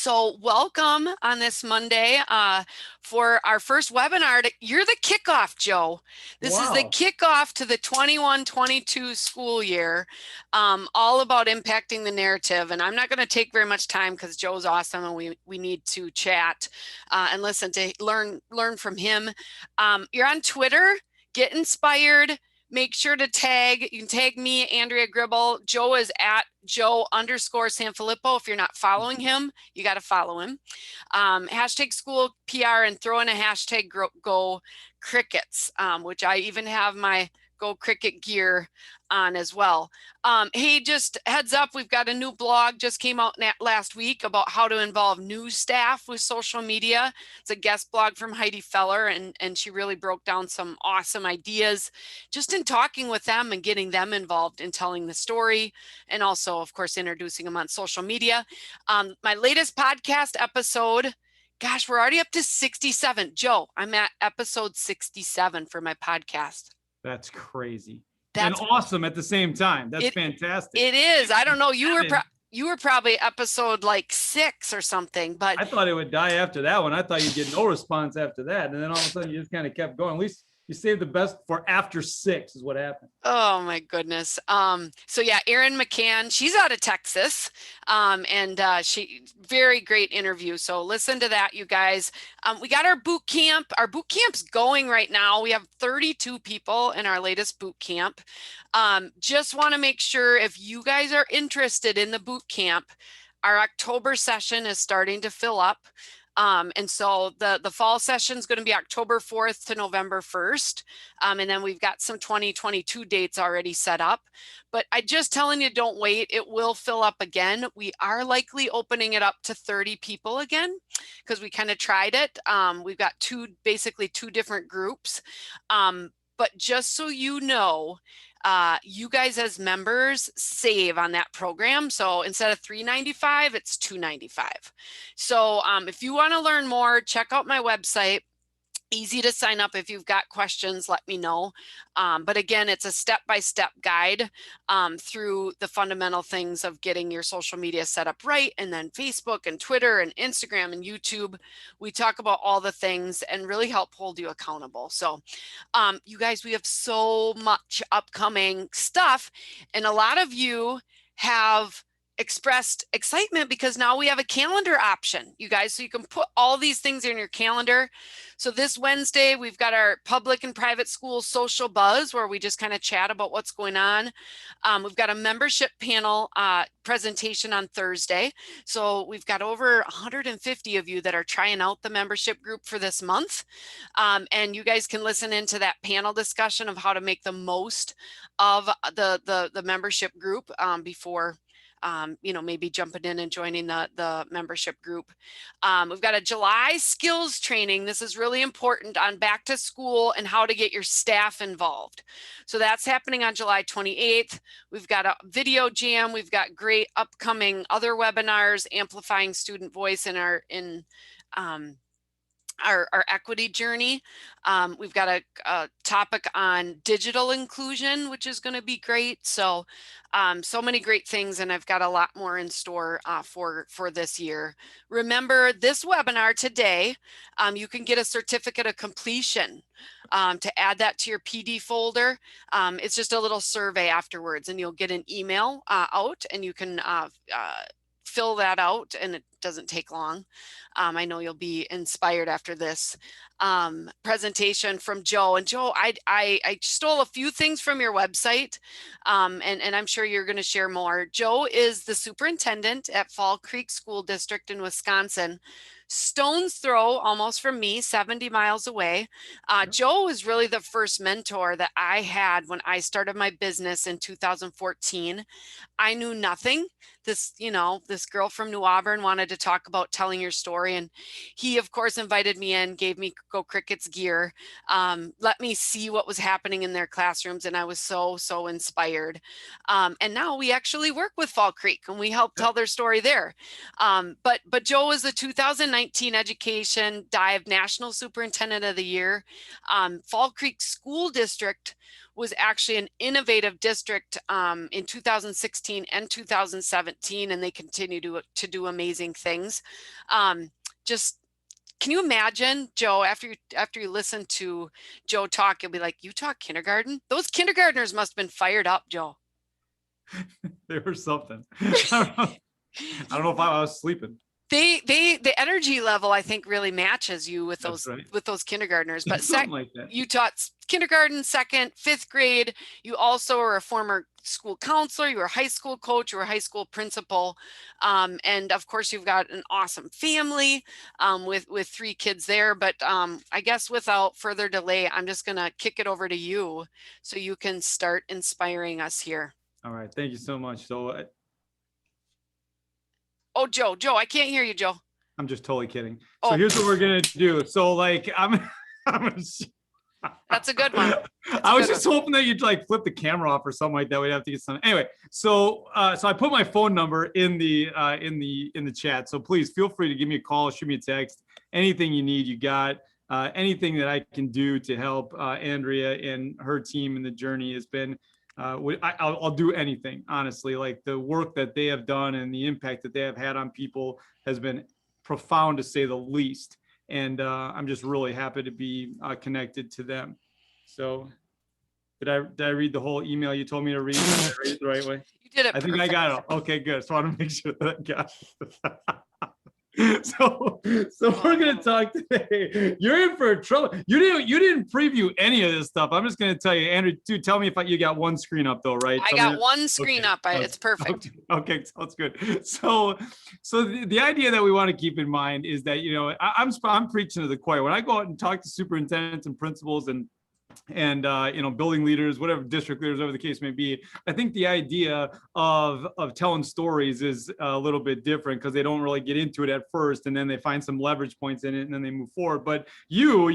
So welcome on this Monday for our first webinar. You're the kickoff, Joe. This is the Wow. kickoff to the 21-22 school year, all about impacting the narrative. And I'm not going to take very much time because Joe's awesome and we need to chat and listen to learn from him. You're on Twitter. Get inspired. Make sure to tag. You can tag me, Andrea Gribble. Joe is at Joe_Sanfelippo. If you're not following him, you got to follow him. Hashtag school PR and throw in a hashtag go crickets, which I even have my Go Cricket gear on as well. Hey, just heads up, we've got a new blog just came out last week about how to involve new staff with social media. It's a guest blog from Heidi Feller, and she really broke down some awesome ideas just in talking with them and getting them involved in telling the story, and also, of course, introducing them on social media. My latest podcast episode, gosh, we're already up to 67. Joe, I'm at episode 67 for my podcast. That's crazy. That's and awesome at the same time. That's fantastic. It is. I don't know. You were probably episode like 6 or something, but I thought it would die after that one. I thought you'd get no response after that. And then all of a sudden you just kind of kept going. At least you saved the best for after 6 is what happened. Oh my goodness. So yeah, Erin McCann, she's out of Texas. And she very great interview. So listen to that, you guys. We got our boot camp. Our boot camp's going right now. We have 32 people in our latest boot camp. Just want to make sure if you guys are interested in the boot camp, our October session is starting to fill up. And so the fall session is going to be October 4th to November 1st. And then we've got some 2022 dates already set up. But I just telling you, don't wait. It will fill up again. We are likely opening it up to 30 people again because we kind of tried it. We've got basically two different groups. But just so you know, you guys as members save on that program. So instead of $395, it's $295. So if you want to learn more, check out my website. Easy to sign up. If you've got questions, let me know. But again, it's a step-by-step guide through the fundamental things of getting your social media set up right. And then Facebook and Twitter and Instagram and YouTube. We talk about all the things and really help hold you accountable. So you guys, we have so much upcoming stuff. And a lot of you have expressed excitement because now we have a calendar option, you guys, so you can put all these things in your calendar. So this Wednesday, we've got our public and private school social buzz where we just kind of chat about what's going on. We've got a membership panel presentation on Thursday. So we've got over 150 of you that are trying out the membership group for this month. And you guys can listen into that panel discussion of how to make the most of the membership group before maybe jumping in and joining the membership group. We've got a July skills training. This is really important on back to school and how to get your staff involved. So that's happening on July 28th. We've got a video jam. We've got great upcoming other webinars, amplifying student voice in our equity journey. We've got a topic on digital inclusion, which is going to be great. So, so many great things, and I've got a lot more in store for this year. Remember this webinar today, you can get a certificate of completion to add that to your PD folder. It's just a little survey afterwards, and you'll get an email out, and you can fill that out, and it doesn't take long. I know you'll be inspired after this presentation from Joe. And Joe, I stole a few things from your website, and I'm sure you're going to share more. Joe is the superintendent at Fall Creek School District in Wisconsin. Stone's throw almost from me, 70 miles away. Joe was really the first mentor that I had when I started my business in 2014. I knew nothing. This girl from New Auburn wanted to talk about telling your story. And he, of course, invited me in, gave me Go Crickets gear, let me see what was happening in their classrooms. And I was so inspired. And now we actually work with Fall Creek and we help tell their story there. But Joe was the 2019 Education Dive National Superintendent of the Year. Fall Creek School District was actually an innovative district in 2016 and 2017, and they continue to do amazing things. Just can you imagine, Joe, after you listen to Joe talk, you'll be like, you taught kindergarten? Those kindergartners must have been fired up, Joe. They were something. I don't know if I was sleeping. The energy level, I think, really matches you with those with those kindergartners. But like that. You taught kindergarten, second, fifth grade. You also are a former school counselor. You were a high school coach. You were a high school principal, and of course, you've got an awesome family with 3 kids there. But I guess without further delay, I'm just gonna kick it over to you so you can start inspiring us here. All right, thank you so much. So. Oh, Joe, I can't hear you, Joe. I'm just totally kidding. So here's what we're going to do. So like, I'm that's a good one. I was just hoping that you'd like flip the camera off or something like that. We'd have to get some. Anyway, so I put my phone number in the chat. So please feel free to give me a call, shoot me a text, anything you need. You got anything that I can do to help Andrea and her team in the journey has been. I'll do anything, honestly. Like the work that they have done and the impact that they have had on people has been profound, to say the least. And I'm just really happy to be connected to them. So did I read the whole email you told me to read? Did I read it the right way? You did it. I think I got it. Okay, good. So I want to make sure that I got it. So we're gonna talk today. You're in for trouble. You didn't preview any of this stuff. I'm just gonna tell you, Andrew. Dude, tell me if you got one screen up though, right? I got one screen up. It's perfect. Okay, sounds good. So the idea that we want to keep in mind is that I'm preaching to the choir when I go out and talk to superintendents and principals and building leaders, whatever, district leaders, whatever the case may be. I think the idea of telling stories is a little bit different because they don't really get into it at first, and then they find some leverage points in it, and then they move forward. But you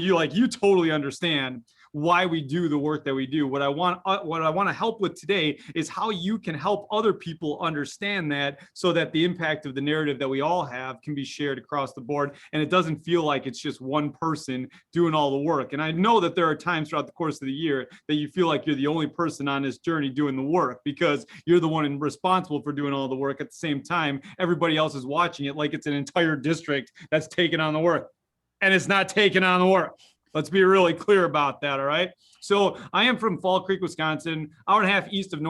totally understand why we do the work that we do. What I want to help with today is how you can help other people understand that, so that the impact of the narrative that we all have can be shared across the board, and it doesn't feel like it's just one person doing all the work. And I know that there are times throughout the course of the year that you feel like you're the only person on this journey doing the work because you're the one responsible for doing all the work. At the same time, everybody else is watching it like it's an entire district that's taking on the work, and it's not taking on the work. Let's be really clear about that, all right? So I am from Fall Creek, Wisconsin, hour and a half east of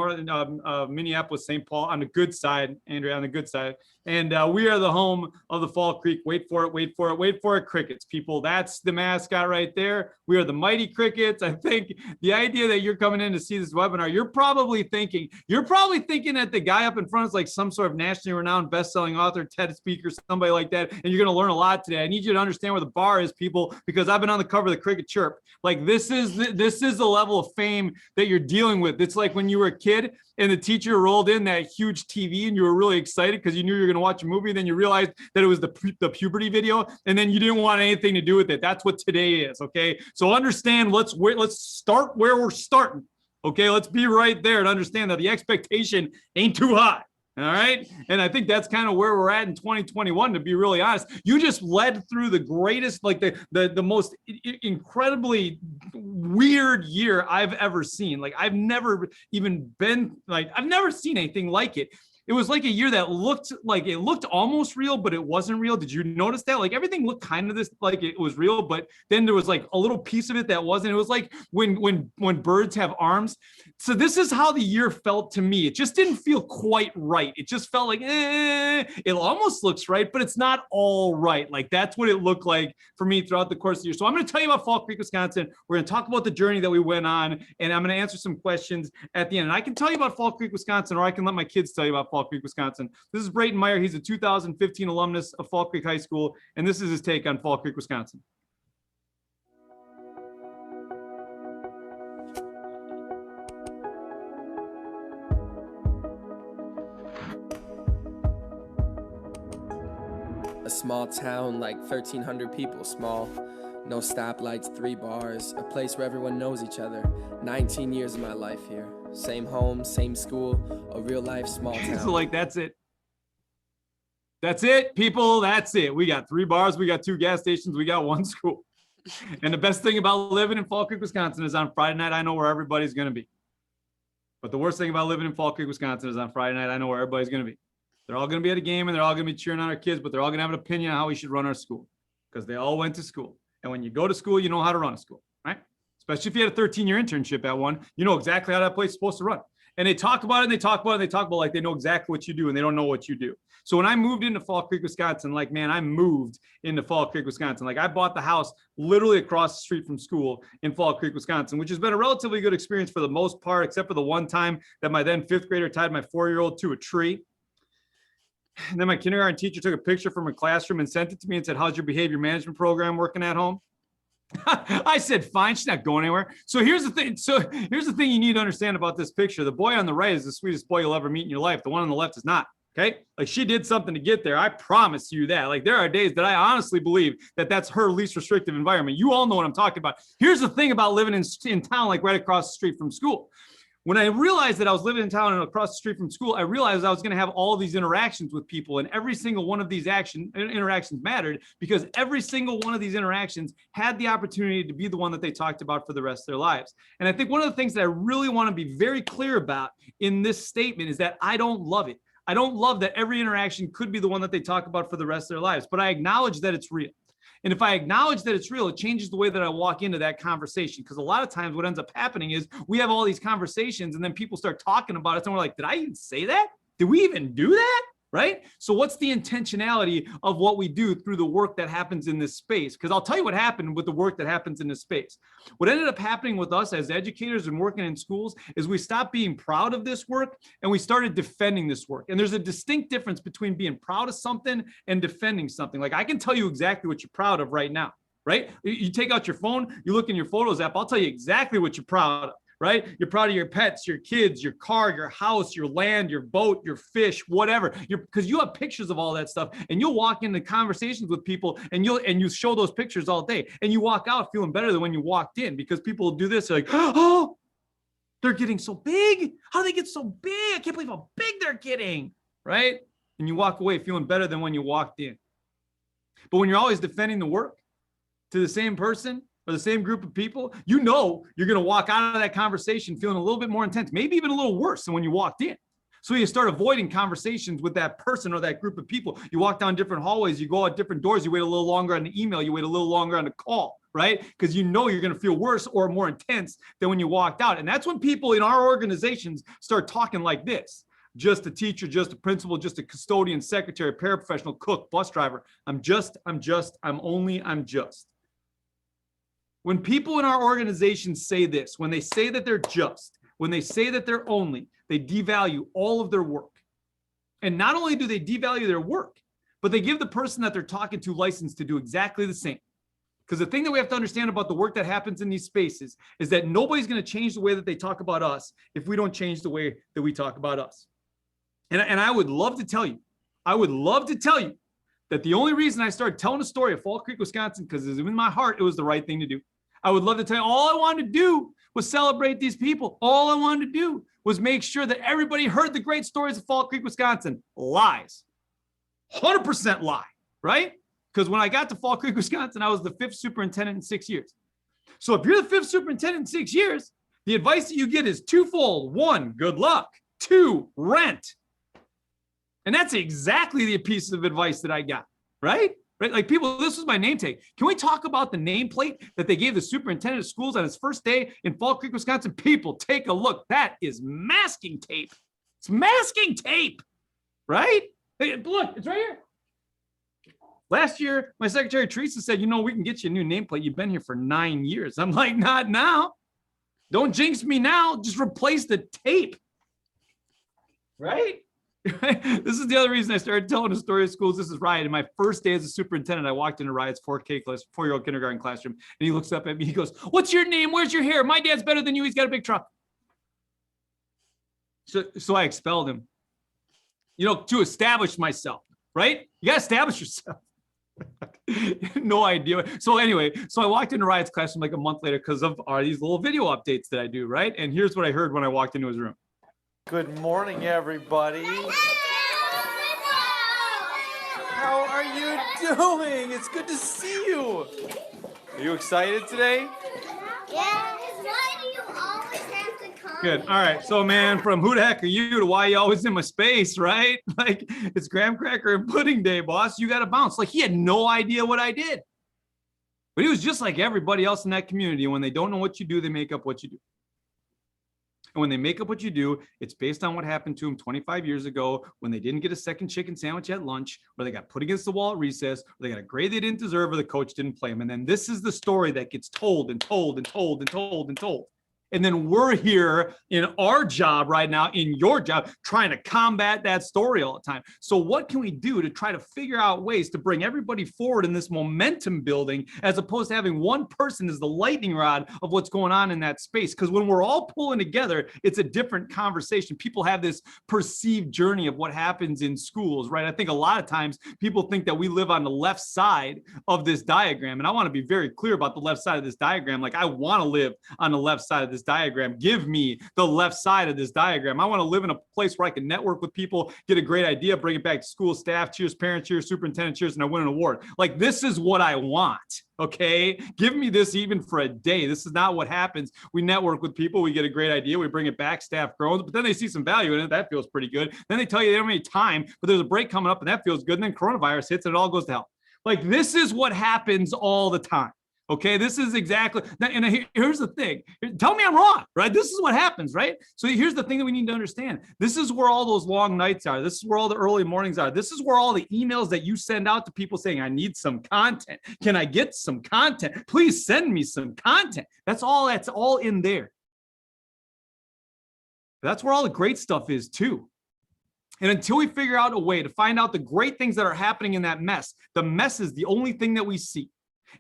Minneapolis, St. Paul, on the good side, Andrea, on the good side. And we are the home of the Fall Creek, wait for it, Crickets, people. That's the mascot right there. We are the Mighty Crickets. I think the idea that you're coming in to see this webinar, you're probably thinking that the guy up in front is like some sort of nationally renowned best-selling author, TED speaker, somebody like that, and you're going to learn a lot today. I need you to understand where the bar is, people, because I've been on the cover of the Cricket Chirp. Like this is the level of fame that you're dealing with. It's like when you were a kid and the teacher rolled in that huge TV and you were really excited because you knew you were going to watch a movie, and then you realized that it was the puberty video, and then you didn't want anything to do with it. That's what today is, okay? So understand, let's start where we're starting, okay? Let's be right there and understand that the expectation ain't too high. All right. And I think that's kind of where we're at in 2021, to be really honest. You just led through the greatest, like the most incredibly weird year I've ever seen. Like I've never seen anything like it. It was like a year that looked almost real, but it wasn't real. Did you notice that? Like everything looked kind of this like it was real, but then there was like a little piece of it that wasn't. It was like when birds have arms. So this is how the year felt to me. It just didn't feel quite right. It just felt like it almost looks right, but it's not all right. Like that's what it looked like for me throughout the course of the year. So I'm going to tell you about Fall Creek, Wisconsin. We're going to talk about the journey that we went on, and I'm going to answer some questions at the end. And I can tell you about Fall Creek, Wisconsin, or I can let my kids tell you about Fall Creek, Wisconsin. This is Brayton Meyer. He's a 2015 alumnus of Fall Creek High School, and this is his take on Fall Creek, Wisconsin. A small town, like 1,300 people, small. No stoplights, 3 bars, a place where everyone knows each other. 19 years of my life here. Same home, same school, a real life small town. So like, that's it. That's it, people. That's it. We got 3 bars. We got 2 gas stations. We got 1 school. And the best thing about living in Fall Creek, Wisconsin is on Friday night, I know where everybody's going to be. But the worst thing about living in Fall Creek, Wisconsin is on Friday night, I know where everybody's going to be. They're all going to be at a game and they're all going to be cheering on our kids, but they're all going to have an opinion on how we should run our school because they all went to school. And when you go to school, you know how to run a school, right? Especially if you had a 13-year internship at one, you know exactly how that place is supposed to run. And they talk about it and they talk about it and they talk about like they know exactly what you do and they don't know what you do. So when I moved into Fall Creek, Wisconsin, like, man, I moved into Fall Creek, Wisconsin. Like I bought the house literally across the street from school in Fall Creek, Wisconsin, which has been a relatively good experience for the most part, except for the one time that my then 5th grader tied my 4-year-old to a tree. And then my kindergarten teacher took a picture from her classroom and sent it to me and said, how's your behavior management program working at home? I said, fine, she's not going anywhere. So here's the thing. So here's the thing you need to understand about this picture. The boy on the right is the sweetest boy you'll ever meet in your life. The one on the left is not. Okay. Like she did something to get there. I promise you that. Like there are days that I honestly believe that that's her least restrictive environment. You all know what I'm talking about. Here's the thing about living in town, like right across the street from school. When I realized that I was living in town and across the street from school, I realized I was going to have all these interactions with people, and every single one of these interactions mattered because every single one of these interactions had the opportunity to be the one that they talked about for the rest of their lives. And I think one of the things that I really want to be very clear about in this statement is that I don't love it. I don't love that every interaction could be the one that they talk about for the rest of their lives, but I acknowledge that it's real. And if I acknowledge that it's real, it changes the way that I walk into that conversation. Because a lot of times what ends up happening is we have all these conversations and then people start talking about it. And we're like, did I even say that? Did we even do that? Right? So what's the intentionality of what we do through the work that happens in this space? Because I'll tell you what happened with the work that happens in this space. What ended up happening with us as educators and working in schools is we stopped being proud of this work and we started defending this work. And there's a distinct difference between being proud of something and defending something. Like I can tell you exactly what you're proud of right now, right? You take out your phone, you look in your photos app, I'll tell you exactly what you're proud of. Right? You're proud of your pets, your kids, your car, your house, your land, your boat, your fish, whatever. Because you have pictures of all that stuff and you'll walk into conversations with people and you show those pictures all day and you walk out feeling better than when you walked in because people do this like, oh, they're getting so big. How do they get so big? I can't believe how big they're getting. Right? And you walk away feeling better than when you walked in. But when you're always defending the work to the same person, or the same group of people, you know you're going to walk out of that conversation feeling a little bit more intense, maybe even a little worse than when you walked in. So you start avoiding conversations with that person or that group of people. You walk down different hallways, you go out different doors, you wait a little longer on the email, you wait a little longer on the call, right? Because you know you're going to feel worse or more intense than when you walked out. And that's when people in our organizations start talking like this. Just a teacher, just a principal, just a custodian, secretary, paraprofessional, cook, bus driver. I'm just. When people in our organizations say this, when they say that they're just, when they say that they're only, they devalue all of their work. And not only do they devalue their work, but they give the person that they're talking to license to do exactly the same. Because the thing that we have to understand about the work that happens in these spaces is that nobody's going to change the way that they talk about us if we don't change the way that we talk about us. And I would love to tell you, that the only reason I started telling the story of Fall Creek, Wisconsin, because it was in my heart, it was the right thing to do. I would love to tell you all I wanted to do was celebrate these people. All I wanted to do was make sure that everybody heard the great stories of Fall Creek, Wisconsin. Lies. 100% lie, right? Because when I got to Fall Creek, Wisconsin, I was the 5th superintendent in 6 years. So if you're the 5th superintendent in 6 years, the advice that you get is twofold. 1, good luck. 2, rent. And that's exactly the piece of advice that I got, right? Right? Like people, this was my name tag. Can we talk about the nameplate that they gave the superintendent of schools on his first day in Fall Creek, Wisconsin? People, take a look. That is masking tape. It's masking tape, right? Hey, look, it's right here. Last year, my secretary Teresa said, you know, we can get you a new nameplate. You've been here for 9 years. I'm like, not now. Don't jinx me now. Just replace the tape, right? This is the other reason I started telling the story of schools. This is Ryan. In my first day as a superintendent, I walked into Ryan's 4-year-old kindergarten classroom, and he looks up at me. He goes, "What's your name? Where's your hair? My dad's better than you. He's got a big truck." So I expelled him, you know, to establish myself, right? You got to establish yourself. No idea. So anyway, so I walked into Riot's classroom like a month later because of these little video updates that I do, right? And here's what I heard when I walked into his room. Good morning, everybody. How are you doing? It's good to see you. Are you excited today? Yeah. Why do you always have to come? Good. All right. So, man, from who the heck are you to why you always in my space, right? Like, it's graham cracker and pudding day, boss. You got to bounce. Like, he had no idea what I did. But he was just like everybody else in that community. When they don't know what you do, they make up what you do. And when they make up what you do, it's based on what happened to them 25 years ago when they didn't get a second chicken sandwich at lunch, or they got put against the wall at recess, or they got a grade they didn't deserve, or the coach didn't play them. And then this is the story that gets told and told and told and told and told. And then we're here in our job right now, in your job, trying to combat that story all the time. So what can we do to try to figure out ways to bring everybody forward in this momentum building, as opposed to having one person as the lightning rod of what's going on in that space? Because when we're all pulling together, it's a different conversation. People have this perceived journey of what happens in schools, right? I think a lot of times people think that we live on the left side of this diagram. And I want to be very clear about the left side of this diagram. Like, I want to live on the left side of this diagram. Give me the left side of this diagram. I want to live in a place where I can network with people, get a great idea, bring it back to school staff, cheers parents, cheers superintendent, cheers, and I win an award. Like, this is what I want. Okay, give me this even for a day. This is not what happens. We network with people, we get a great idea, we bring it back, staff grows, but then they see some value in it. That feels pretty good. Then they tell you they don't have any time, but there's a break coming up and that feels good. And then coronavirus hits and it all goes to hell. Like, this is what happens all the time. Okay, this is exactly, and here's the thing. Tell me I'm wrong, right? This is what happens, right? So here's the thing that we need to understand. This is where all those long nights are. This is where all the early mornings are. This is where all the emails that you send out to people saying, I need some content. Can I get some content? Please send me some content. That's all in there. That's where all the great stuff is too. And until we figure out a way to find out the great things that are happening in that mess, the mess is the only thing that we see.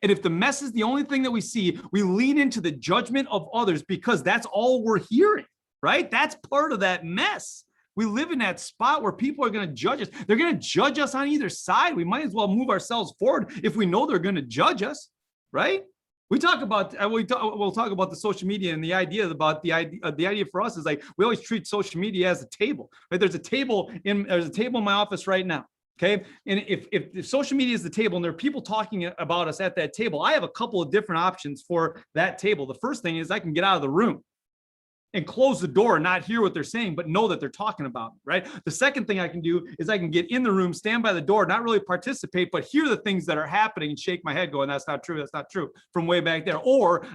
And if the mess is the only thing that we see, we lean into the judgment of others because that's all we're hearing, right? That's part of that mess. We live in that spot where people are going to judge us. They're going to judge us on either side. We might as well move ourselves forward if we know they're going to judge us, right? We talk about, we'll talk about the social media and the idea for us is like, we always treat social media as a table, right? There's a table in my office right now. Okay. And if social media is the table and there are people talking about us at that table, I have a couple of different options for that table. The first thing is I can get out of the room and close the door and not hear what they're saying, but know that they're talking about me, right? The second thing I can do is I can get in the room, stand by the door, not really participate, but hear the things that are happening and shake my head going, that's not true, from way back there. Or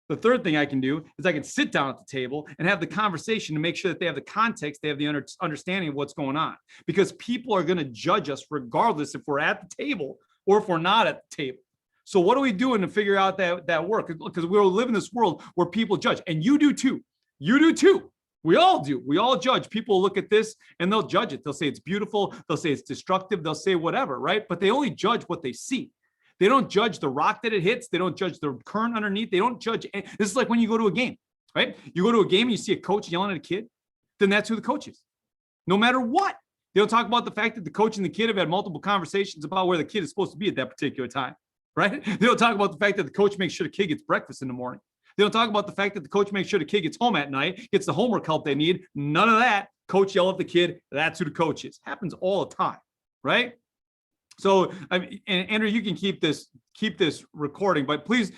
the third thing I can do is I can sit down at the table and have the conversation to make sure that they have the context, they have the understanding of what's going on. Because people are going to judge us regardless if we're at the table or if we're not at the table. So what are we doing to figure out that work? Because we live in this world where people judge, and you do too. You do too. We all do. We all judge. People look at this and they'll judge it. They'll say it's beautiful. They'll say it's destructive. They'll say whatever, right? But they only judge what they see. They don't judge the rock that it hits. They don't judge the current underneath. They don't judge. This is like when you go to a game, right? You go to a game and you see a coach yelling at a kid, then that's who the coach is. No matter what. They don't talk about the fact that the coach and the kid have had multiple conversations about where the kid is supposed to be at that particular time, right? They don't talk about the fact that the coach makes sure the kid gets breakfast in the morning. They don't talk about the fact that the coach makes sure the kid gets home at night, gets the homework help they need. None of that. Coach yell at the kid. That's who the coach is. Happens all the time, right? So, and Andrew, you can keep this recording, but please,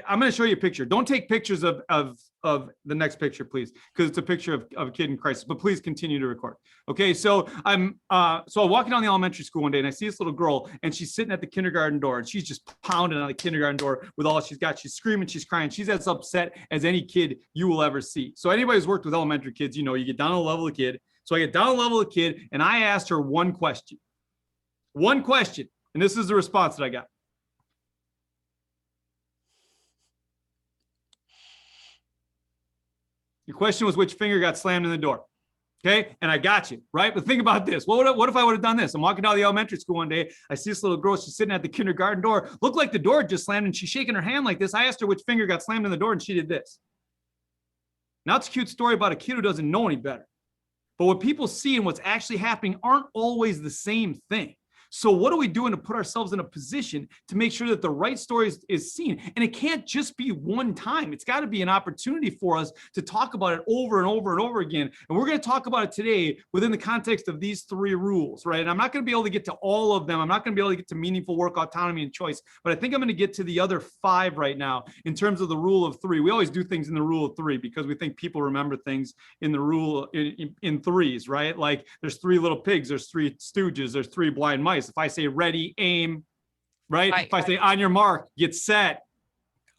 I'm going to show you a picture. Don't take pictures of the next picture, please, because it's a picture of a kid in crisis. But please continue to record. Okay, so I'm walking down the elementary school one day, and I see this little girl, and she's sitting at the kindergarten door, and she's just pounding on the kindergarten door with all she's got. She's screaming, she's crying. She's as upset as any kid you will ever see. So anybody who's worked with elementary kids, you know, you get down to the level of the kid. So I get down to the level of the kid, and I asked her one question. One question, and this is the response that I got. Your question was which finger got slammed in the door. Okay, and I got you, right? But think about this. What if I would have done this? I'm walking down the elementary school one day. I see this little girl. She's sitting at the kindergarten door. Looked like the door just slammed, and she's shaking her hand like this. I asked her which finger got slammed in the door, and she did this. Now it's a cute story about a kid who doesn't know any better. But what people see and what's actually happening aren't always the same thing. So what are we doing to put ourselves in a position to make sure that the right story is seen? And it can't just be one time. It's got to be an opportunity for us to talk about it over and over and over again. And we're going to talk about it today within the context of these 3 rules, right? And I'm not going to be able to get to all of them. I'm not going to be able to get to meaningful work, autonomy, and choice, but I think I'm going to get to the other 5 right now in terms of the rule of 3. We always do things in the rule of 3 because we think people remember things in the rule in threes, right? Like there's 3 little pigs, there's 3 stooges, there's 3 blind mice. If I say ready, aim, right? If I say on your mark, get set,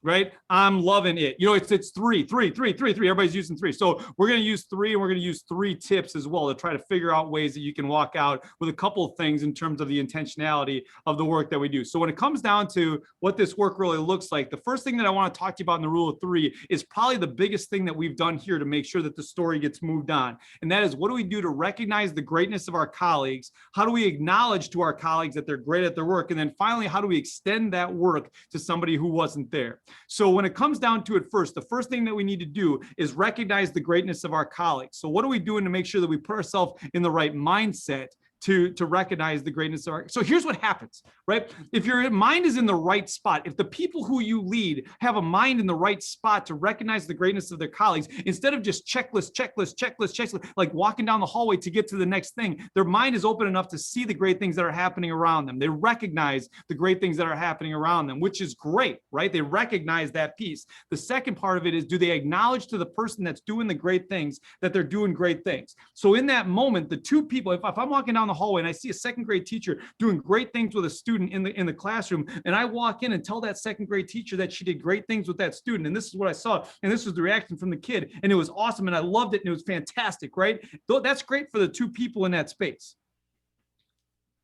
right? I'm loving it. You know, it's 3. Everybody's using 3. So we're going to use 3, and we're going to use 3 tips as well to try to figure out ways that you can walk out with a couple of things in terms of the intentionality of the work that we do. So when it comes down to what this work really looks like, the first thing that I want to talk to you about in the rule of 3 is probably the biggest thing that we've done here to make sure that the story gets moved on. And that is, what do we do to recognize the greatness of our colleagues? How do we acknowledge to our colleagues that they're great at their work? And then finally, how do we extend that work to somebody who wasn't there? So when it comes down to it, the first thing that we need to do is recognize the greatness of our colleagues. So what are we doing to make sure that we put ourselves in the right mindset to recognize the greatness of our, so here's what happens, right? If your mind is in the right spot, if the people who you lead have a mind in the right spot to recognize the greatness of their colleagues, instead of just checklist, like walking down the hallway to get to the next thing, their mind is open enough to see the great things that are happening around them. They recognize the great things that are happening around them, which is great, right? They recognize that piece. The second part of it is, do they acknowledge to the person that's doing the great things that they're doing great things? So in that moment, the 2 people, if I'm walking down the hallway and I see a 2nd grade teacher doing great things with a student in the classroom, and I walk in and tell that 2nd grade teacher that she did great things with that student, and this is what I saw, and this was the reaction from the kid, and it was awesome, and I loved it, and it was fantastic, right? That's great for the 2 people in that space.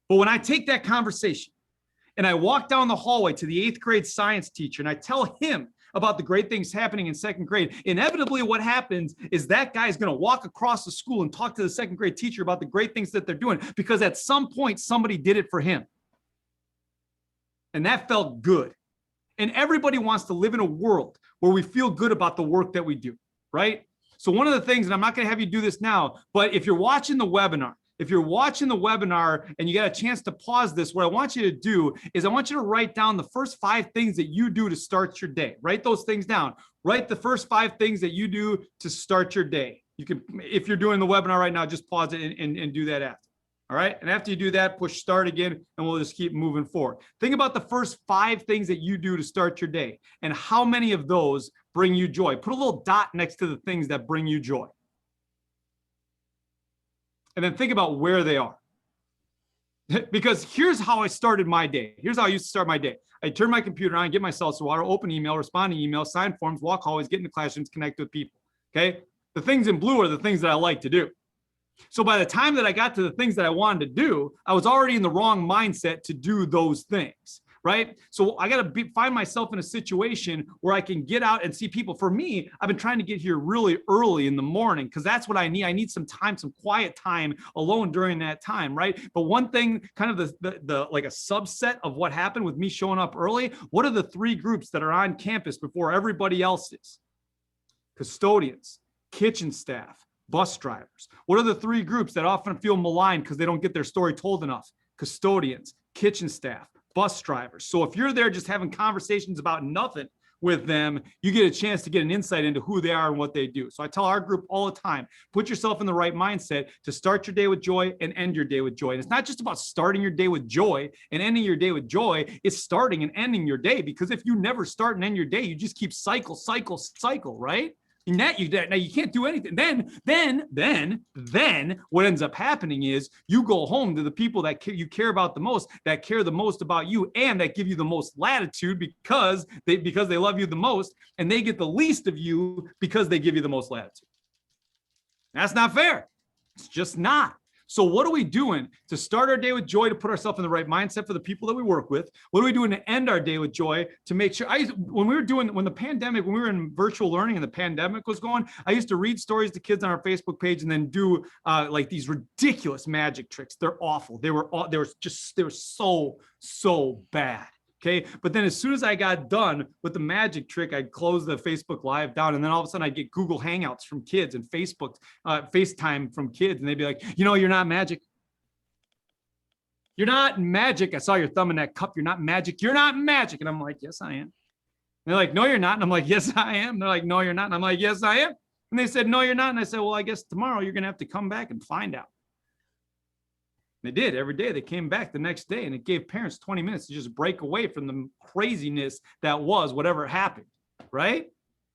But when I take that conversation and I walk down the hallway to the 8th grade science teacher and I tell him about the great things happening in 2nd grade, inevitably what happens is that guy is going to walk across the school and talk to the 2nd grade teacher about the great things that they're doing, because at some point somebody did it for him. And that felt good. And everybody wants to live in a world where we feel good about the work that we do, right? So one of the things, and I'm not going to have you do this now, but if you're watching the webinar, and you got a chance to pause this, what I want you to do is I want you to write down the first 5 things that you do to start your day. Write those things down. Write the first 5 things that you do to start your day. You can, if you're doing the webinar right now, just pause it and do that after. All right. And after you do that, push start again, and we'll just keep moving forward. Think about the first 5 things that you do to start your day and how many of those bring you joy. Put a little dot next to the things that bring you joy. And then think about where they are. Because here's how I started my day. Here's how I used to start my day. I turn my computer on, get my seltzer water, open email, respond to email, sign forms, walk hallways, get into classrooms, connect with people. Okay. The things in blue are the things that I like to do. So by the time that I got to the things that I wanted to do, I was already in the wrong mindset to do those things. Right? So I got to find myself in a situation where I can get out and see people. For me, I've been trying to get here really early in the morning because that's what I need. I need some time, some quiet time alone during that time, right? But one thing, kind of the like a subset of what happened with me showing up early, what are the 3 groups that are on campus before everybody else is? Custodians, kitchen staff, bus drivers. What are the 3 groups that often feel maligned because they don't get their story told enough? Custodians, kitchen staff, bus drivers. So if you're there just having conversations about nothing with them, you get a chance to get an insight into who they are and what they do. So I tell our group all the time, put yourself in the right mindset to start your day with joy and end your day with joy. And it's not just about starting your day with joy and ending your day with joy. It's starting and ending your day, because if you never start and end your day, you just keep cycle, right? And now you can't do anything. Then what ends up happening is you go home to the people that you care about the most, that care the most about you, and that give you the most latitude because they love you the most, and they get the least of you because they give you the most latitude. That's not fair. It's just not. So what are we doing to start our day with joy, to put ourselves in the right mindset for the people that we work with? What are we doing to end our day with joy, to make sure, when we were in virtual learning and the pandemic was going, I used to read stories to kids on our Facebook page and then do like these ridiculous magic tricks. They're awful. They were so bad. Okay. But then as soon as I got done with the magic trick, I'd close the Facebook Live down. And then all of a sudden I'd get Google Hangouts from kids and FaceTime from kids. And they'd be like, you're not magic. you're not magic. I saw your thumb in that cup. You're not magic. You're not magic. And I'm like, yes, I am. And they're like, no, you're not. And I'm like, yes, I am. And they're like, no, you're not. And I'm like, yes, I am. And they said, no, you're not. And I said, well, I guess tomorrow you're going to have to come back and find out. And they did every day. They came back the next day, and it gave parents 20 minutes to just break away from the craziness that was whatever happened, right?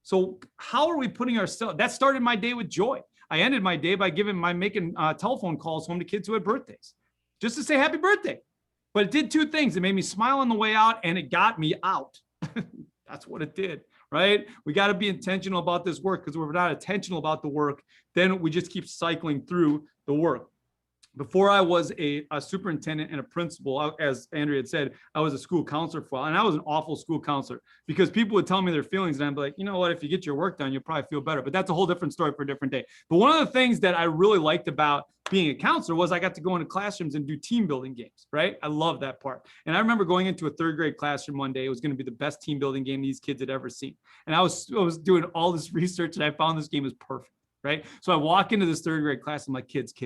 So how are we putting ourselves? That started my day with joy. I ended my day by making telephone calls home to kids who had birthdays, just to say happy birthday. But it did two things. It made me smile on the way out, and it got me out. That's what it did, right? We got to be intentional about this work, because if we're not intentional about the work, then we just keep cycling through the work. Before I was a superintendent and a principal, as Andrea had said, I was a school counselor for a while, and I was an awful school counselor, because people would tell me their feelings, and I'd be like, you know what, if you get your work done, you'll probably feel better. But that's a whole different story for a different day. But one of the things that I really liked about being a counselor was I got to go into classrooms and do team building games, right? I love that part. And I remember going into a third grade classroom one day. It was going to be the best team building game these kids had ever seen. And I was doing all this research, and I found this game was perfect, right? So I walk into this third grade class. I'm like, kids.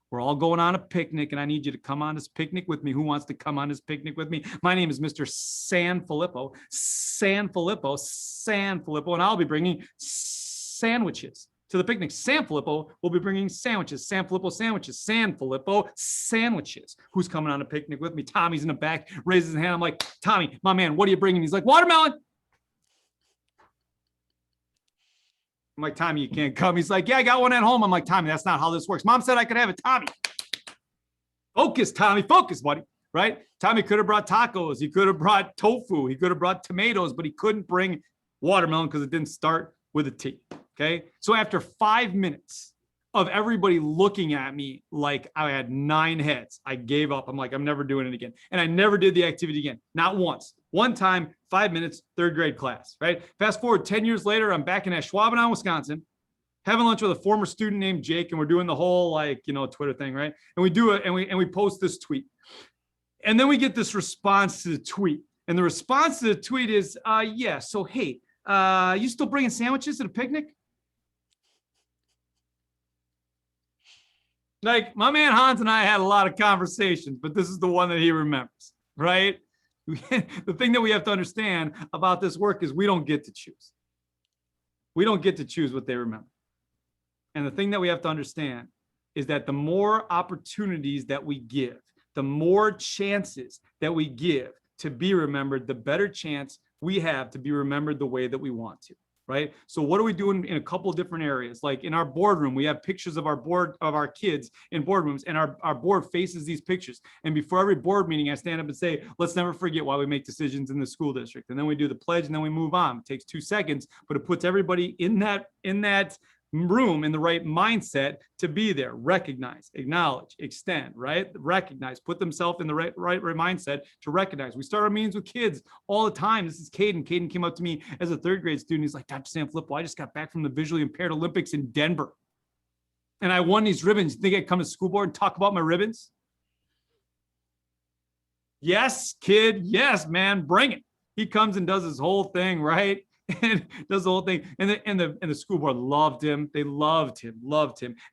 We're all going on a picnic, and I need you to come on this picnic with me. Who wants to come on this picnic with me? My name is Mr. Sanfelippo, and I'll be bringing sandwiches to the picnic. Sanfelippo will be bringing sandwiches. Sanfelippo sandwiches. Who's coming on a picnic with me? Tommy's in the back, raises his hand. I'm like, Tommy, my man, what are you bringing? He's like, watermelon. I'm like, Tommy, you can't come. He's like, yeah, I got one at home. I'm like, Tommy, that's not how this works. Mom said I could have it. Tommy, focus, Tommy, focus, buddy, right? Tommy could have brought tacos. He could have brought tofu. He could have brought tomatoes, but he couldn't bring watermelon because it didn't start with a T, okay? So after 5 minutes of everybody looking at me like I had 9 heads, I gave up. I'm like, I'm never doing it again. And I never did the activity again, not once. One time, 5 minutes, third grade class, right? Fast forward 10 years later, I'm back in Ashwaubenon, Wisconsin, having lunch with a former student named Jake, and we're doing the whole, like, you know, Twitter thing, right? And we do it, and we post this tweet. And then we get this response to the tweet. And the response to the tweet is, yeah, so hey, you still bringing sandwiches to the picnic? Like, my man Hans and I had a lot of conversations, but this is the one that he remembers, right? The thing that we have to understand about this work is we don't get to choose. We don't get to choose what they remember. And the thing that we have to understand is that the more opportunities that we give, the more chances that we give to be remembered, the better chance we have to be remembered the way that we want to. Right? So what are we doing in a couple of different areas? Like in our boardroom, we have pictures of our kids in boardrooms, and our board faces these pictures. And before every board meeting, I stand up and say, let's never forget why we make decisions in the school district. And then we do the pledge, and then we move on. It takes 2 seconds, but it puts everybody in that room in the right mindset to be there. Recognize, acknowledge, extend, right? Recognize, put themselves in the right mindset to recognize. We start our meetings with kids all the time. This is Caden. Caden came up to me as a third grade student. He's like, Dr. Sanfelippo, I just got back from the visually impaired Olympics in Denver, and I won these ribbons. You think I'd come to school board and talk about my ribbons? Yes, kid. Yes, man, bring it. He comes and does his whole thing, right? And does the whole thing. And the school board loved him. They loved him.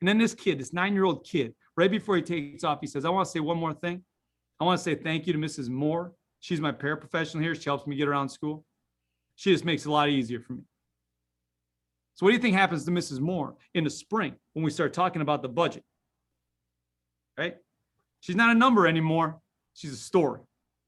And then this kid, this 9-year-old kid, right before he takes off, he says, I want to say one more thing. I want to say thank you to Mrs. Moore. She's my paraprofessional here. She helps me get around school. She just makes it a lot easier for me. So what do you think happens to Mrs. Moore in the spring when we start talking about the budget? Right? She's not a number anymore. She's a story.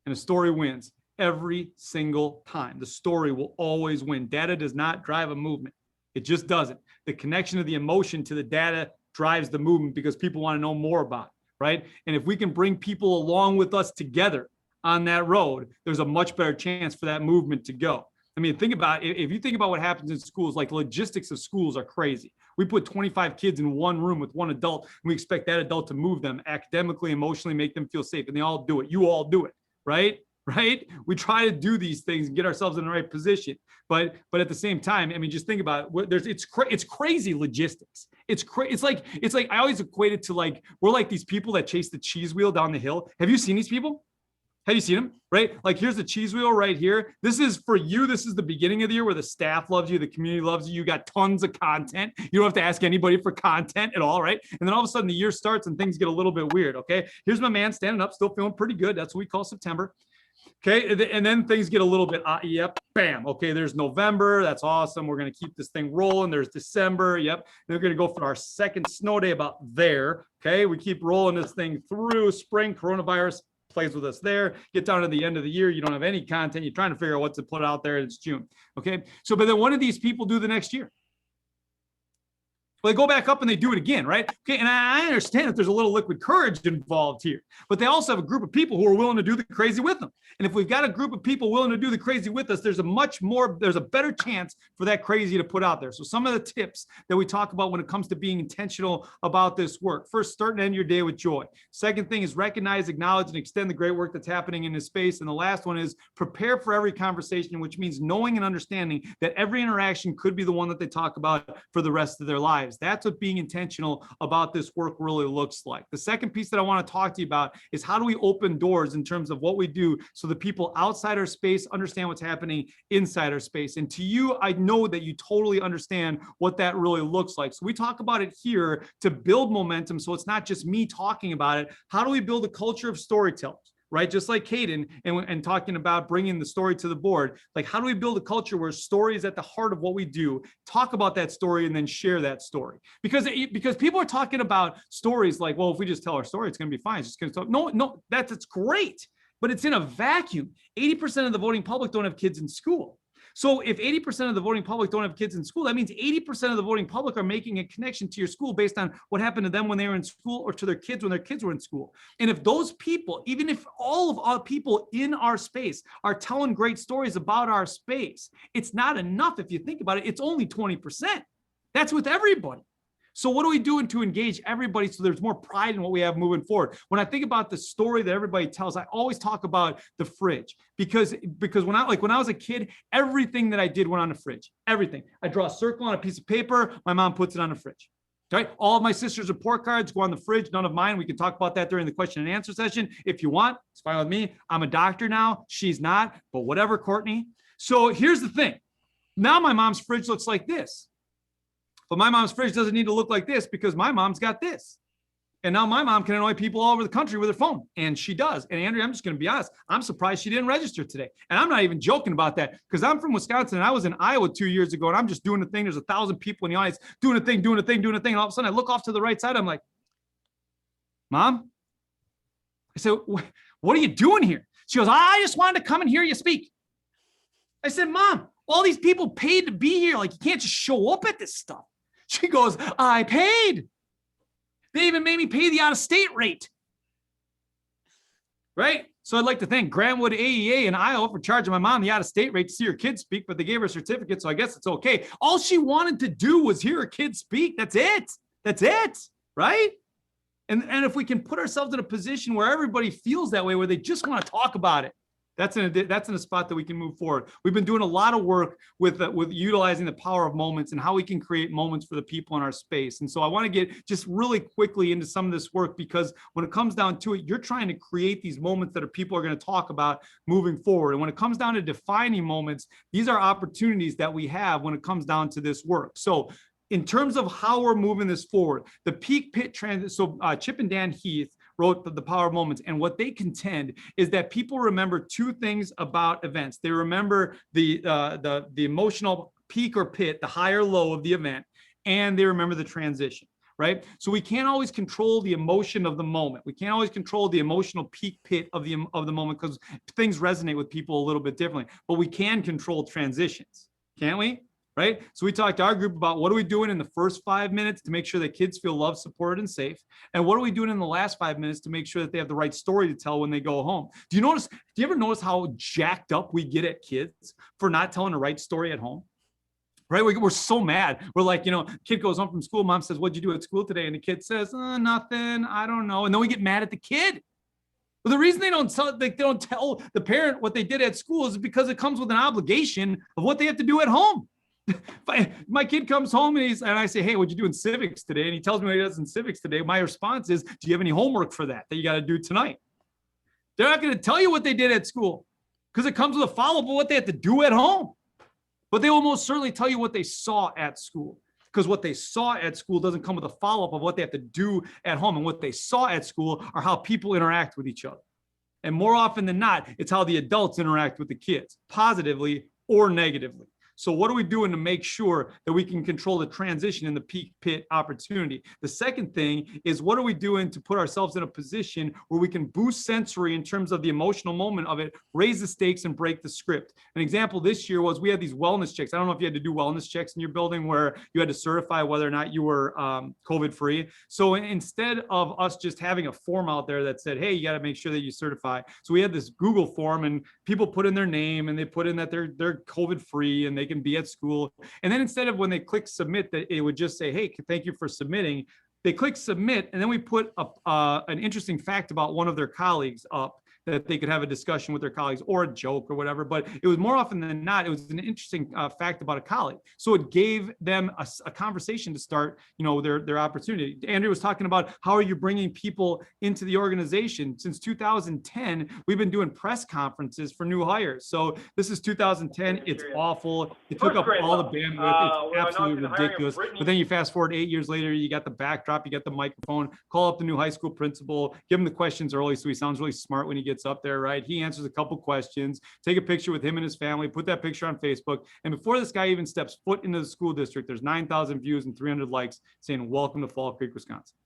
And a story wins. Every single time. The story will always win. Data does not drive a movement. It just doesn't. The connection of the emotion to the data drives the movement because people want to know more about it, right? And if we can bring people along with us together on that road, there's a much better chance for that movement to go. I mean, think about if you think about what happens in schools, like logistics of schools are crazy. We put 25 kids in one room with one adult, and we expect that adult to move them academically, emotionally, make them feel safe, and they all do it. You all do it, right? Right? We try to do these things and get ourselves in the right position. But at the same time, I mean, just think about it. It's crazy logistics. It's like I always equate it to, like, we're like these people that chase the cheese wheel down the hill. Have you seen these people? Have you seen them? Right? Like here's the cheese wheel right here. This is for you. This is the beginning of the year where the staff loves you, the community loves you. You got tons of content. You don't have to ask anybody for content at all, right? And then all of a sudden the year starts and things get a little bit weird. Okay. Here's my man standing up, still feeling pretty good. That's what we call September. Okay. And then things get a little bit, yep, bam. Okay. There's November. That's awesome. We're going to keep this thing rolling. There's December. Yep. Then we're going to go for our second snow day about there. Okay. We keep rolling this thing through spring. Coronavirus plays with us there. Get down to the end of the year. You don't have any content. You're trying to figure out what to put out there. It's June. Okay. So, but then what do these people do the next year? Well, they go back up and they do it again, right? Okay, and I understand that there's a little liquid courage involved here, but they also have a group of people who are willing to do the crazy with them. And if we've got a group of people willing to do the crazy with us, there's a better chance for that crazy to put out there. So some of the tips that we talk about when it comes to being intentional about this work: first, start and end your day with joy. Second thing is recognize, acknowledge, and extend the great work that's happening in this space. And the last one is prepare for every conversation, which means knowing and understanding that every interaction could be the one that they talk about for the rest of their lives. That's what being intentional about this work really looks like. The second piece that I want to talk to you about is how do we open doors in terms of what we do so the people outside our space understand what's happening inside our space. And to you, I know that you totally understand what that really looks like. So we talk about it here to build momentum. So it's not just me talking about it. How do we build a culture of storytellers? Right? Just like Caden and talking about bringing the story to the board. Like, how do we build a culture where story is at the heart of what we do? Talk about that story and then share that story. Because people are talking about stories like, well, if we just tell our story, it's going to be fine. It's just going to talk. No, that's great, but it's in a vacuum. 80% of the voting public don't have kids in school. So if 80% of the voting public don't have kids in school, that means 80% of the voting public are making a connection to your school based on what happened to them when they were in school or to their kids when their kids were in school. And if those people, even if all of our people in our space are telling great stories about our space, it's not enough. If you think about it, it's only 20%. That's with everybody. So what are we doing to engage everybody so there's more pride in what we have moving forward? When I think about the story that everybody tells, I always talk about the fridge because when I was a kid, everything that I did went on the fridge. Everything. I draw a circle on a piece of paper. My mom puts it on the fridge. Right? All of my sister's report cards go on the fridge. None of mine. We can talk about that during the question and answer session if you want. It's fine with me. I'm a doctor now. She's not, but whatever, Courtney. So here's the thing. Now my mom's fridge looks like this. But my mom's fridge doesn't need to look like this because my mom's got this. And now my mom can annoy people all over the country with her phone. And she does. And Andrea, I'm just going to be honest. I'm surprised she didn't register today. And I'm not even joking about that because I'm from Wisconsin and I was in Iowa 2 years ago and I'm just doing the thing. There's 1,000 people in the audience doing a thing. And all of a sudden I look off to the right side. I'm like, Mom? I said, what are you doing here? She goes, I just wanted to come and hear you speak. I said, Mom, all these people paid to be here. Like, you can't just show up at this stuff. She goes, I paid. They even made me pay the out-of-state rate. Right? So I'd like to thank Grantwood AEA in Iowa for charging my mom the out-of-state rate to see her kids speak, but they gave her a certificate, so I guess it's okay. All she wanted to do was hear her kids speak. That's it. Right? And if we can put ourselves in a position where everybody feels that way, where they just want to talk about it, that's in a spot that we can move forward. We've been doing a lot of work with utilizing the power of moments and how we can create moments for the people in our space. And so I want to get just really quickly into some of this work because when it comes down to it, you're trying to create these moments that people are going to talk about moving forward. And when it comes down to defining moments, these are opportunities that we have when it comes down to this work. So in terms of how we're moving this forward, the peak pit transit. So Chip and Dan Heath wrote the Power of Moments, and what they contend is that people remember two things about events. They remember the emotional peak or pit, the high or low of the event, and they remember the transition. Right? So we can't always control the emotion of the moment. We can't always control the emotional peak pit of the moment because things resonate with people a little bit differently. But we can control transitions, can't we? Right? So we talked to our group about what are we doing in the first 5 minutes to make sure that kids feel loved, supported, and safe. And what are we doing in the last 5 minutes to make sure that they have the right story to tell when they go home? Do you ever notice how jacked up we get at kids for not telling the right story at home? Right? We're so mad. We're like, kid goes home from school. Mom says, what'd you do at school today? And the kid says, nothing. I don't know. And then we get mad at the kid. Well, the reason they don't tell the parent what they did at school is because it comes with an obligation of what they have to do at home. My kid comes home and I say, hey, what'd you do in civics today? And he tells me what he does in civics today. My response is, do you have any homework for that you got to do tonight? They're not going to tell you what they did at school because it comes with a follow-up of what they have to do at home. But they will most certainly tell you what they saw at school, because what they saw at school doesn't come with a follow-up of what they have to do at home. And what they saw at school are how people interact with each other. And more often than not, it's how the adults interact with the kids, positively or negatively. So what are we doing to make sure that we can control the transition in the peak pit opportunity? The second thing is, what are we doing to put ourselves in a position where we can boost sensory in terms of the emotional moment of it, raise the stakes and break the script? An example this year was we had these wellness checks. I don't know if you had to do wellness checks in your building where you had to certify whether or not you were COVID free. So instead of us just having a form out there that said, hey, you got to make sure that you certify. So we had this Google form and people put in their name and they put in that they're COVID free and they can be at school. And then instead of when they click submit, that it would just say, hey, thank you for submitting. They click submit. And then we put up an interesting fact about one of their colleagues up, that they could have a discussion with their colleagues or a joke or whatever. But it was more often than not, it was an interesting fact about a colleague. So it gave them a conversation to start, their opportunity. Andrew was talking about how are you bringing people into the organization? Since 2010, we've been doing press conferences for new hires. So this is 2010. It's awful. It took up all the bandwidth. It's absolutely ridiculous. But then you fast forward 8 years later, you got the backdrop, you got the microphone, call up the new high school principal, give him the questions early so he sounds really smart when he gets up there, right? He answers a couple questions, take a picture with him and his family, put that picture on Facebook. And before this guy even steps foot into the school district, there's 9,000 views and 300 likes saying, welcome to Fall Creek, Wisconsin.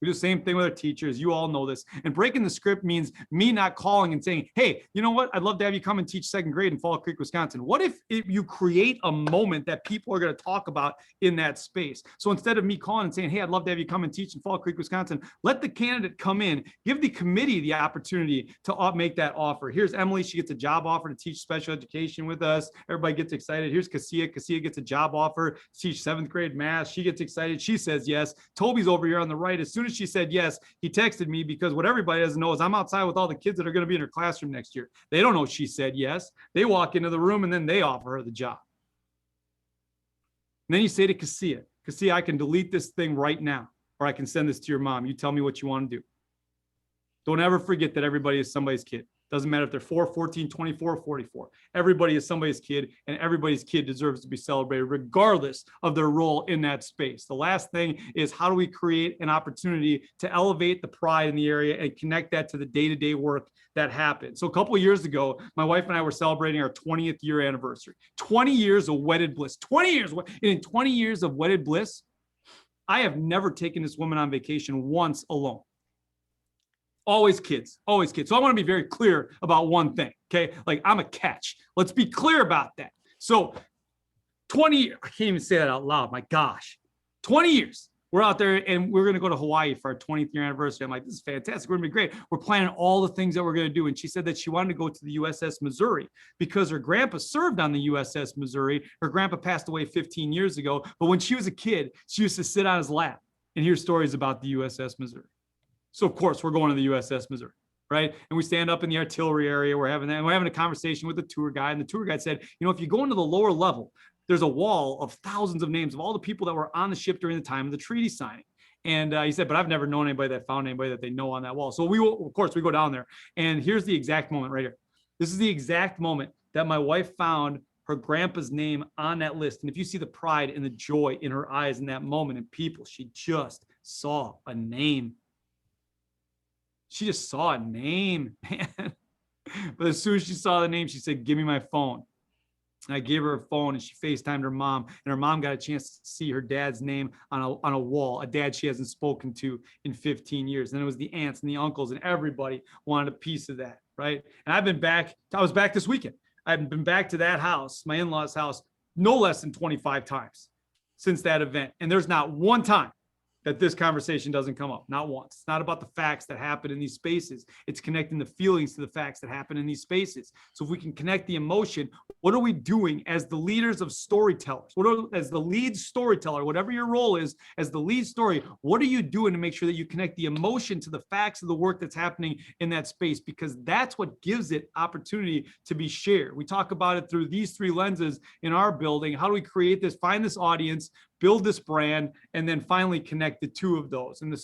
We do the same thing with our teachers. You all know this. And breaking the script means me not calling and saying, hey, you know what? I'd love to have you come and teach second grade in Fall Creek, Wisconsin. What if you create a moment that people are going to talk about in that space? So instead of me calling and saying, hey, I'd love to have you come and teach in Fall Creek, Wisconsin, let the candidate come in, give the committee the opportunity to make that offer. Here's Emily. She gets a job offer to teach special education with us. Everybody gets excited. Here's Cassia. Cassia gets a job offer to teach seventh grade math. She gets excited. She says yes. Toby's over here on the right. As soon as she said yes, he texted me, because what everybody doesn't know is I'm outside with all the kids that are going to be in her classroom next year. They don't know she said yes. They walk into the room and then they offer her the job. And then you say to Cassia, Cassia, I can delete this thing right now, or I can send this to your mom. You tell me what you want to do. Don't ever forget that everybody is somebody's kid. Doesn't matter if they're 4, 14, 24, or 44. Everybody is somebody's kid, and everybody's kid deserves to be celebrated regardless of their role in that space. The last thing is, how do we create an opportunity to elevate the pride in the area and connect that to the day-to-day work that happens? So a couple of years ago, my wife and I were celebrating our 20th year anniversary. 20 years of wedded bliss. 20 years. And in 20 years of wedded bliss, I have never taken this woman on vacation once alone. Always kids, always kids. So I want to be very clear about one thing, okay? Like, I'm a catch. Let's be clear about that. So 20, I can't even say that out loud. My gosh, 20 years. We're out there and we're going to go to Hawaii for our 20th year anniversary. I'm like, this is fantastic. We're going to be great. We're planning all the things that we're going to do. And she said that she wanted to go to the USS Missouri because her grandpa served on the USS Missouri. Her grandpa passed away 15 years ago. But when she was a kid, she used to sit on his lap and hear stories about the USS Missouri. So of course we're going to the USS Missouri, right? And we stand up in the artillery area. We're having a conversation with the tour guide, and the tour guide said, if you go into the lower level, there's a wall of thousands of names of all the people that were on the ship during the time of the treaty signing. And he said, but I've never known anybody that found anybody that they know on that wall. So we go down there, and here's the exact moment right here. This is the exact moment that my wife found her grandpa's name on that list. And if you see the pride and the joy in her eyes in that moment, and people, she just saw a name. She just saw a name, man. But as soon as she saw the name, she said, give me my phone. And I gave her a phone, and she FaceTimed her mom, and her mom got a chance to see her dad's name on a wall, a dad she hasn't spoken to in 15 years. And it was the aunts and the uncles, and everybody wanted a piece of that, right? And I was back this weekend. I've been back to that house, my in-laws' house, no less than 25 times since that event. And there's not one time that this conversation doesn't come up, not once. It's not about the facts that happen in these spaces. It's connecting the feelings to the facts that happen in these spaces. So if we can connect the emotion, what are we doing as the leaders of storytellers? As the lead storyteller, whatever your role is, as the lead story, what are you doing to make sure that you connect the emotion to the facts of the work that's happening in that space? Because that's what gives it opportunity to be shared. We talk about it through these three lenses in our building. How do we create this, find this audience, build this brand, and then finally connect the two of those. And the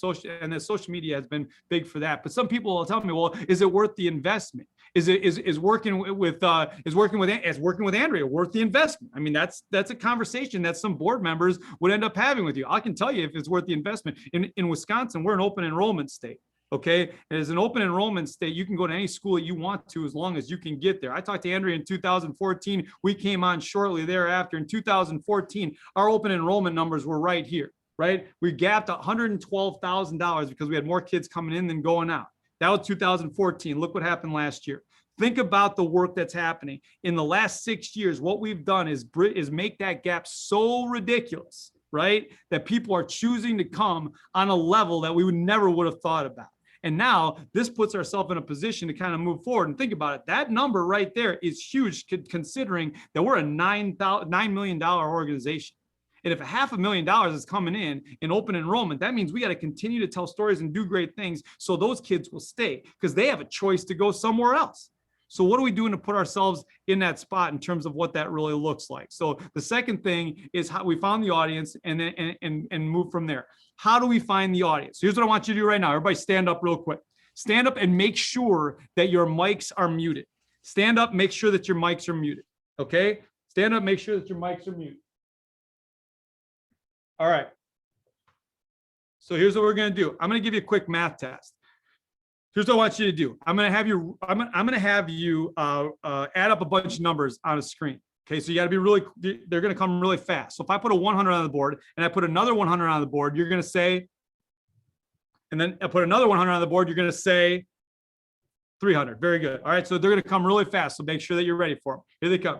social media has been big for that. But some people will tell me, well, is it worth the investment? Is working with Andrea worth the investment? I mean, that's a conversation that some board members would end up having with you. I can tell you if it's worth the investment. In Wisconsin, we're an open enrollment state. Okay. As an open enrollment state, you can go to any school that you want to as long as you can get there. I talked to Andrea in 2014. We came on shortly thereafter. In 2014, our open enrollment numbers were right here, right? We gapped $112,000 because we had more kids coming in than going out. That was 2014. Look what happened last year. Think about the work that's happening. In the last 6 years, what we've done is make that gap so ridiculous, right? That people are choosing to come on a level that we would have thought about. And now this puts ourselves in a position to kind of move forward and think about it. That number right there is huge, considering that we're a $9 million organization. And if $500,000 is coming in open enrollment, that means we got to continue to tell stories and do great things so those kids will stay because they have a choice to go somewhere else. So what are we doing to put ourselves in that spot in terms of what that really looks like? So the second thing is how we found the audience and then move from there. How do we find the audience? Here's what I want you to do right now. Everybody stand up real quick. Stand up and make sure that your mics are muted. Stand up, make sure that your mics are muted. Okay? Stand up, make sure that your mics are muted. All right. So here's what we're going to do. I'm going to give you a quick math test. Here's what I want you to do. I'm going to have you add up a bunch of numbers on a screen. Okay, so you got to be they're going to come really fast. So if I put a 100 on the board and I put another 100 on the board, you're going to say, and then I put another 100 on the board, you're going to say 300. Very good. All right, so they're going to come really fast. So make sure that you're ready for them. Here they come.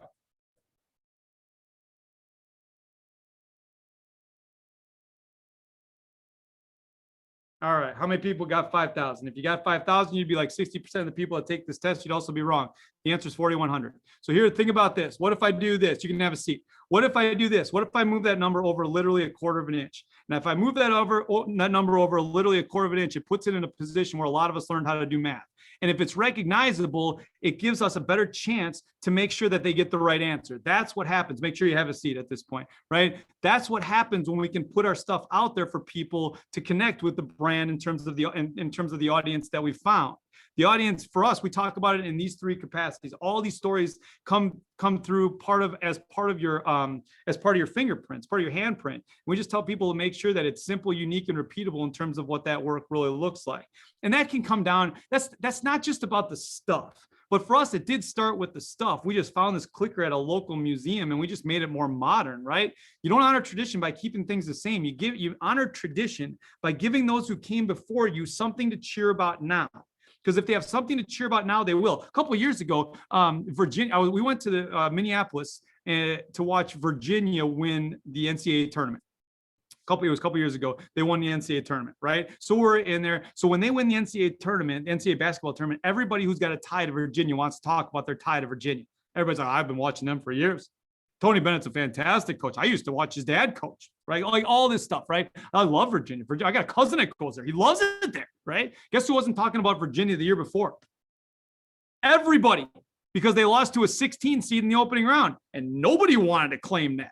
All right, how many people got 5,000? If you got 5,000, you'd be like 60% of the people that take this test. You'd also be wrong. The answer is 4,100. So here, think about this. What if I do this? You can have a seat. What if I do this? What if I move that number over literally a quarter of an inch? Now, if I move that number over literally a quarter of an inch, it puts it in a position where a lot of us learned how to do math. And if it's recognizable, it gives us a better chance to make sure that they get the right answer. That's what happens. Make sure you have a seat at this point, right? That's what happens when we can put our stuff out there for people to connect with the brand in terms of the audience that we found. The audience for us, we talk about it in these three capacities. All these stories come through as part of your fingerprints, part of your handprint. We just tell people to make sure that it's simple, unique, and repeatable in terms of what that work really looks like. And that can come down. That's not just about the stuff. But for us, it did start with the stuff. We just found this clicker at a local museum and we just made it more modern, right? You don't honor tradition by keeping things the same. You honor tradition by giving those who came before you something to cheer about now. Because if they have something to cheer about now, they will. A couple of years ago, Virginia, we went to Minneapolis to watch Virginia win the NCAA tournament. It was a couple years ago, they won the NCAA tournament, right? So we're in there. So when they win the NCAA tournament, NCAA basketball tournament, everybody who's got a tie to Virginia wants to talk about their tie to Virginia. Everybody's like, I've been watching them for years. Tony Bennett's a fantastic coach. I used to watch his dad coach, right? Like all this stuff, right? I love Virginia. I got a cousin that goes there. He loves it there, right? Guess who wasn't talking about Virginia the year before? Everybody, because they lost to a 16 seed in the opening round and nobody wanted to claim that,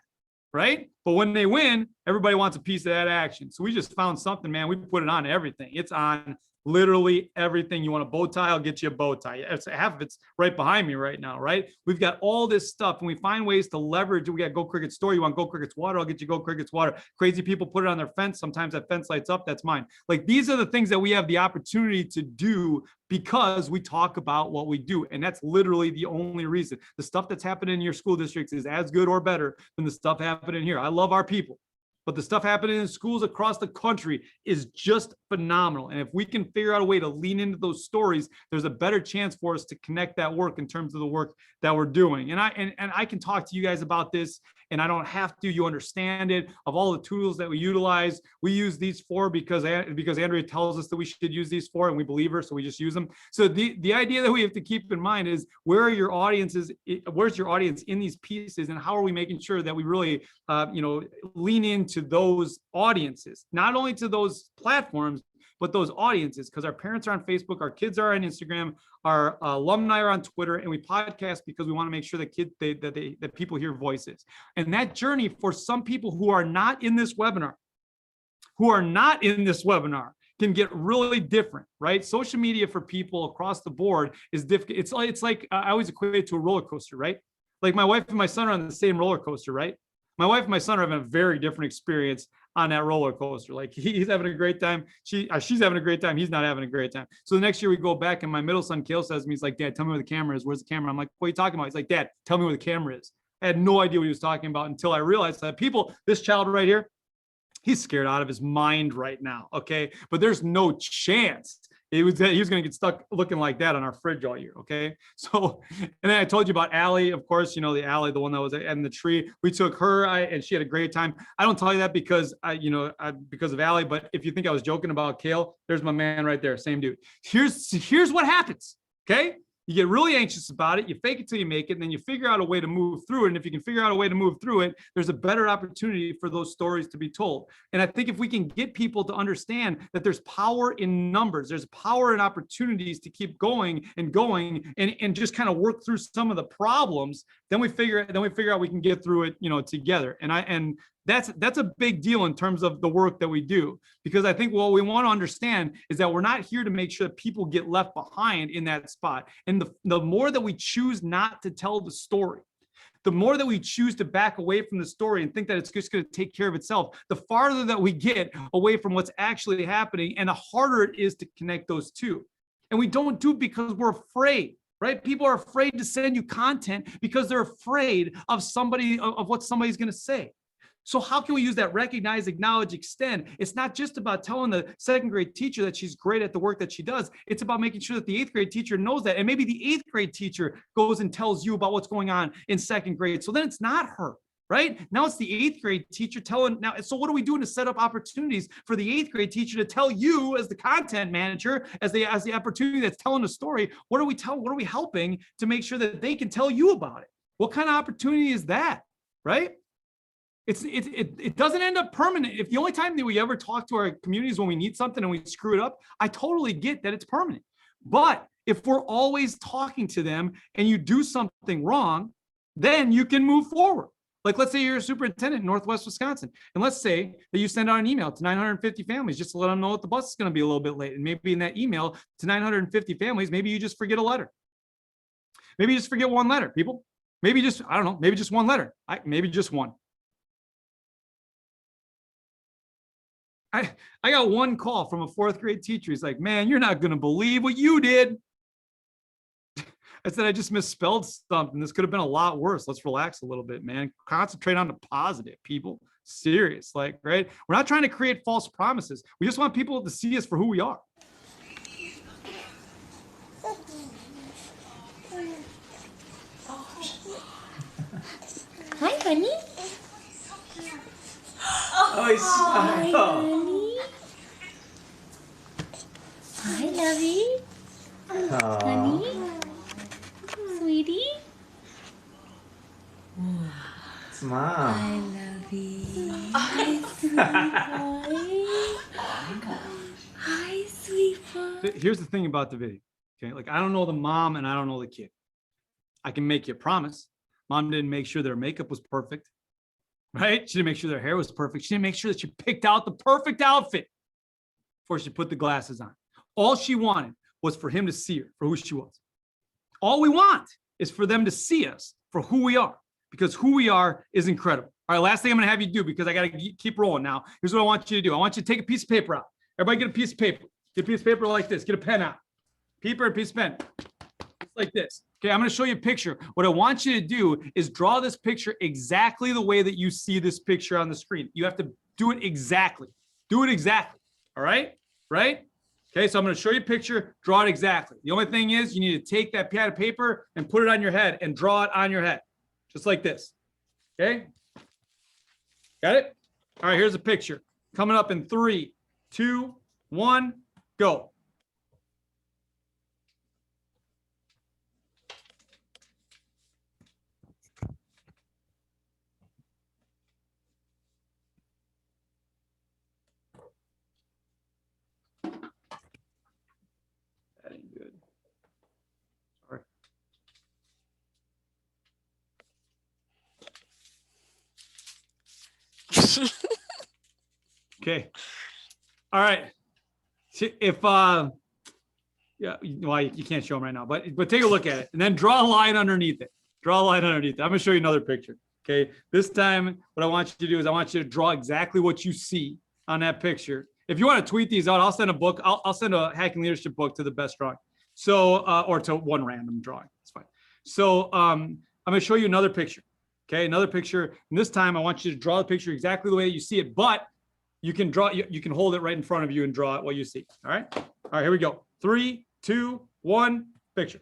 right? But when they win, everybody wants a piece of that action. So we just found something, man. We put it on everything. It's on literally everything. You want a bow tie, I'll get you a bow tie. Half of it's right behind me right now, right? We've got all this stuff and we find ways to leverage. We got Go Cricket store. You want Go Cricket's water, I'll get you Go Cricket's water. Crazy people put it on their fence. Sometimes that fence lights up, that's mine. Like these are the things that we have the opportunity to do because we talk about what we do. And that's literally the only reason. The stuff that's happening in your school districts is as good or better than the stuff happening here. I love our people. But the stuff happening in schools across the country is just phenomenal. And if we can figure out a way to lean into those stories, there's a better chance for us to connect that work in terms of the work that we're doing. And I can talk to you guys about this, and I don't have to. You understand it. Of all the tools that we utilize, we use these for because Andrea tells us that we should use these for, and we believe her, so we just use them. So the idea that we have to keep in mind is where's your audience in these pieces, and how are we making sure that we really lean into those audiences, not only to those platforms, but those audiences, because our parents are on Facebook, our kids are on Instagram, our alumni are on Twitter, and we podcast because we want to make sure that people hear voices. And that journey for some people who are not in this webinar, can get really different, right? Social media for people across the board is difficult. It's like I always equate it to a roller coaster, right? Like my wife and my son are on the same roller coaster, right? My wife and my son are having a very different experience on that roller coaster. Like he's having a great time. She's having a great time. He's not having a great time. So the next year we go back and my middle son, Kale, says to me, he's like, Dad, tell me where the camera is. Where's the camera? I'm like, what are you talking about? He's like, Dad, tell me where the camera is. I had no idea what he was talking about until I realized that this child right here, he's scared out of his mind right now, okay? But there's no chance he was going to get stuck looking like that on our fridge all year, okay? So, and then I told you about Allie, of course, the Allie, the one that was in the tree. We took her, and she had a great time. I don't tell you that because because of Allie, but if you think I was joking about Kale, there's my man right there, same dude. Here's what happens, okay? You get really anxious about it. You fake it till you make it, and then you figure out a way to move through it. And if you can figure out a way to move through it, there's a better opportunity for those stories to be told. And I think if we can get people to understand that there's power in numbers, there's power in opportunities to keep going and just kind of work through some of the problems, then we figure out we can get through it, together. And that's a big deal in terms of the work that we do, because I think what we want to understand is that we're not here to make sure that people get left behind in that spot. And the more that we choose not to tell the story, the more that we choose to back away from the story and think that it's just going to take care of itself, the farther that we get away from what's actually happening, and the harder it is to connect those two. And we don't do it because we're afraid. Right? People are afraid to send you content because they're afraid of what somebody's going to say. So how can we use that recognize, acknowledge, extend? It's not just about telling the second grade teacher that she's great at the work that she does. It's about making sure that the eighth grade teacher knows that. And maybe the eighth grade teacher goes and tells you about what's going on in second grade. So then it's not her, right? Now it's the eighth grade teacher telling. Now, so what are we doing to set up opportunities for the eighth grade teacher to tell you as the content manager, as the opportunity that's telling the story? What are we helping to make sure that they can tell you about it? What kind of opportunity is that, right? It doesn't end up permanent. If the only time that we ever talk to our communities when we need something and we screw it up, I totally get that it's permanent. But if we're always talking to them and you do something wrong, then you can move forward. Like, let's say you're a superintendent in Northwest Wisconsin, and let's say that you send out an email to 950 families just to let them know that the bus is going to be a little bit late. And maybe in that email to 950 families, maybe you just forget a letter. Maybe you just forget one letter, people. Maybe just, I don't know, maybe just one letter. Maybe just one. I got one call from a fourth grade teacher. He's like, man, you're not going to believe what you did. I said, I just misspelled something. This could have been a lot worse. Let's relax a little bit, man. Concentrate on the positive, people. Serious, like, right? We're not trying to create false promises. We just want people to see us for who we are. Hi, honey. Oh, he's Hi, smile. honey. Hi, lovey. Honey. Sweetie. Smile. Hi, lovey. Hi, sweet boy. Hi, sweet boy. Here's the thing about the video. Okay, like I don't know the mom and I don't know the kid. I can make you a promise. Mom didn't make sure their makeup was perfect. Right? She didn't make sure their hair was perfect. She didn't make sure that she picked out the perfect outfit before she put the glasses on. All she wanted was for him to see her for who she was. All we want is for them to see us for who we are, because who we are is incredible. All right, last thing I'm going to have you do, because I got to keep rolling now. Here's what I want you to do. I want you to take a piece of paper out. Everybody get a piece of paper. Get a piece of paper like this. Get a pen out. Paper and piece of pen. Just like this. Okay, I'm going to show you a picture. What I want you to do is draw this picture exactly the way that you see this picture on the screen. You have to do it exactly. Do it exactly. All right? Right? Okay, so I'm going to show you a picture. Draw it exactly. The only thing is you need to take that pad of paper and put it on your head and draw it on your head. Just like this. Okay? Got it? All right, here's a picture. Coming up in 3, 2, 1, go. Okay. All right. If yeah, well, you can't show them right now, but take a look at it and then draw a line underneath it. Draw a line underneath it. I'm gonna show you another picture. Okay. This time, what I want you to do is I want you to draw exactly what you see on that picture. If you want to tweet these out, I'll send a book. I'll send a hacking leadership book to the best drawing. So, or to one random drawing. It's fine. So, I'm gonna show you another picture. Okay, another picture. And this time, I want you to draw the picture exactly the way you see it, but you can draw. You can hold it right in front of you and draw it what you see. All right. All right. Here we go. 3, 2, 1. Picture.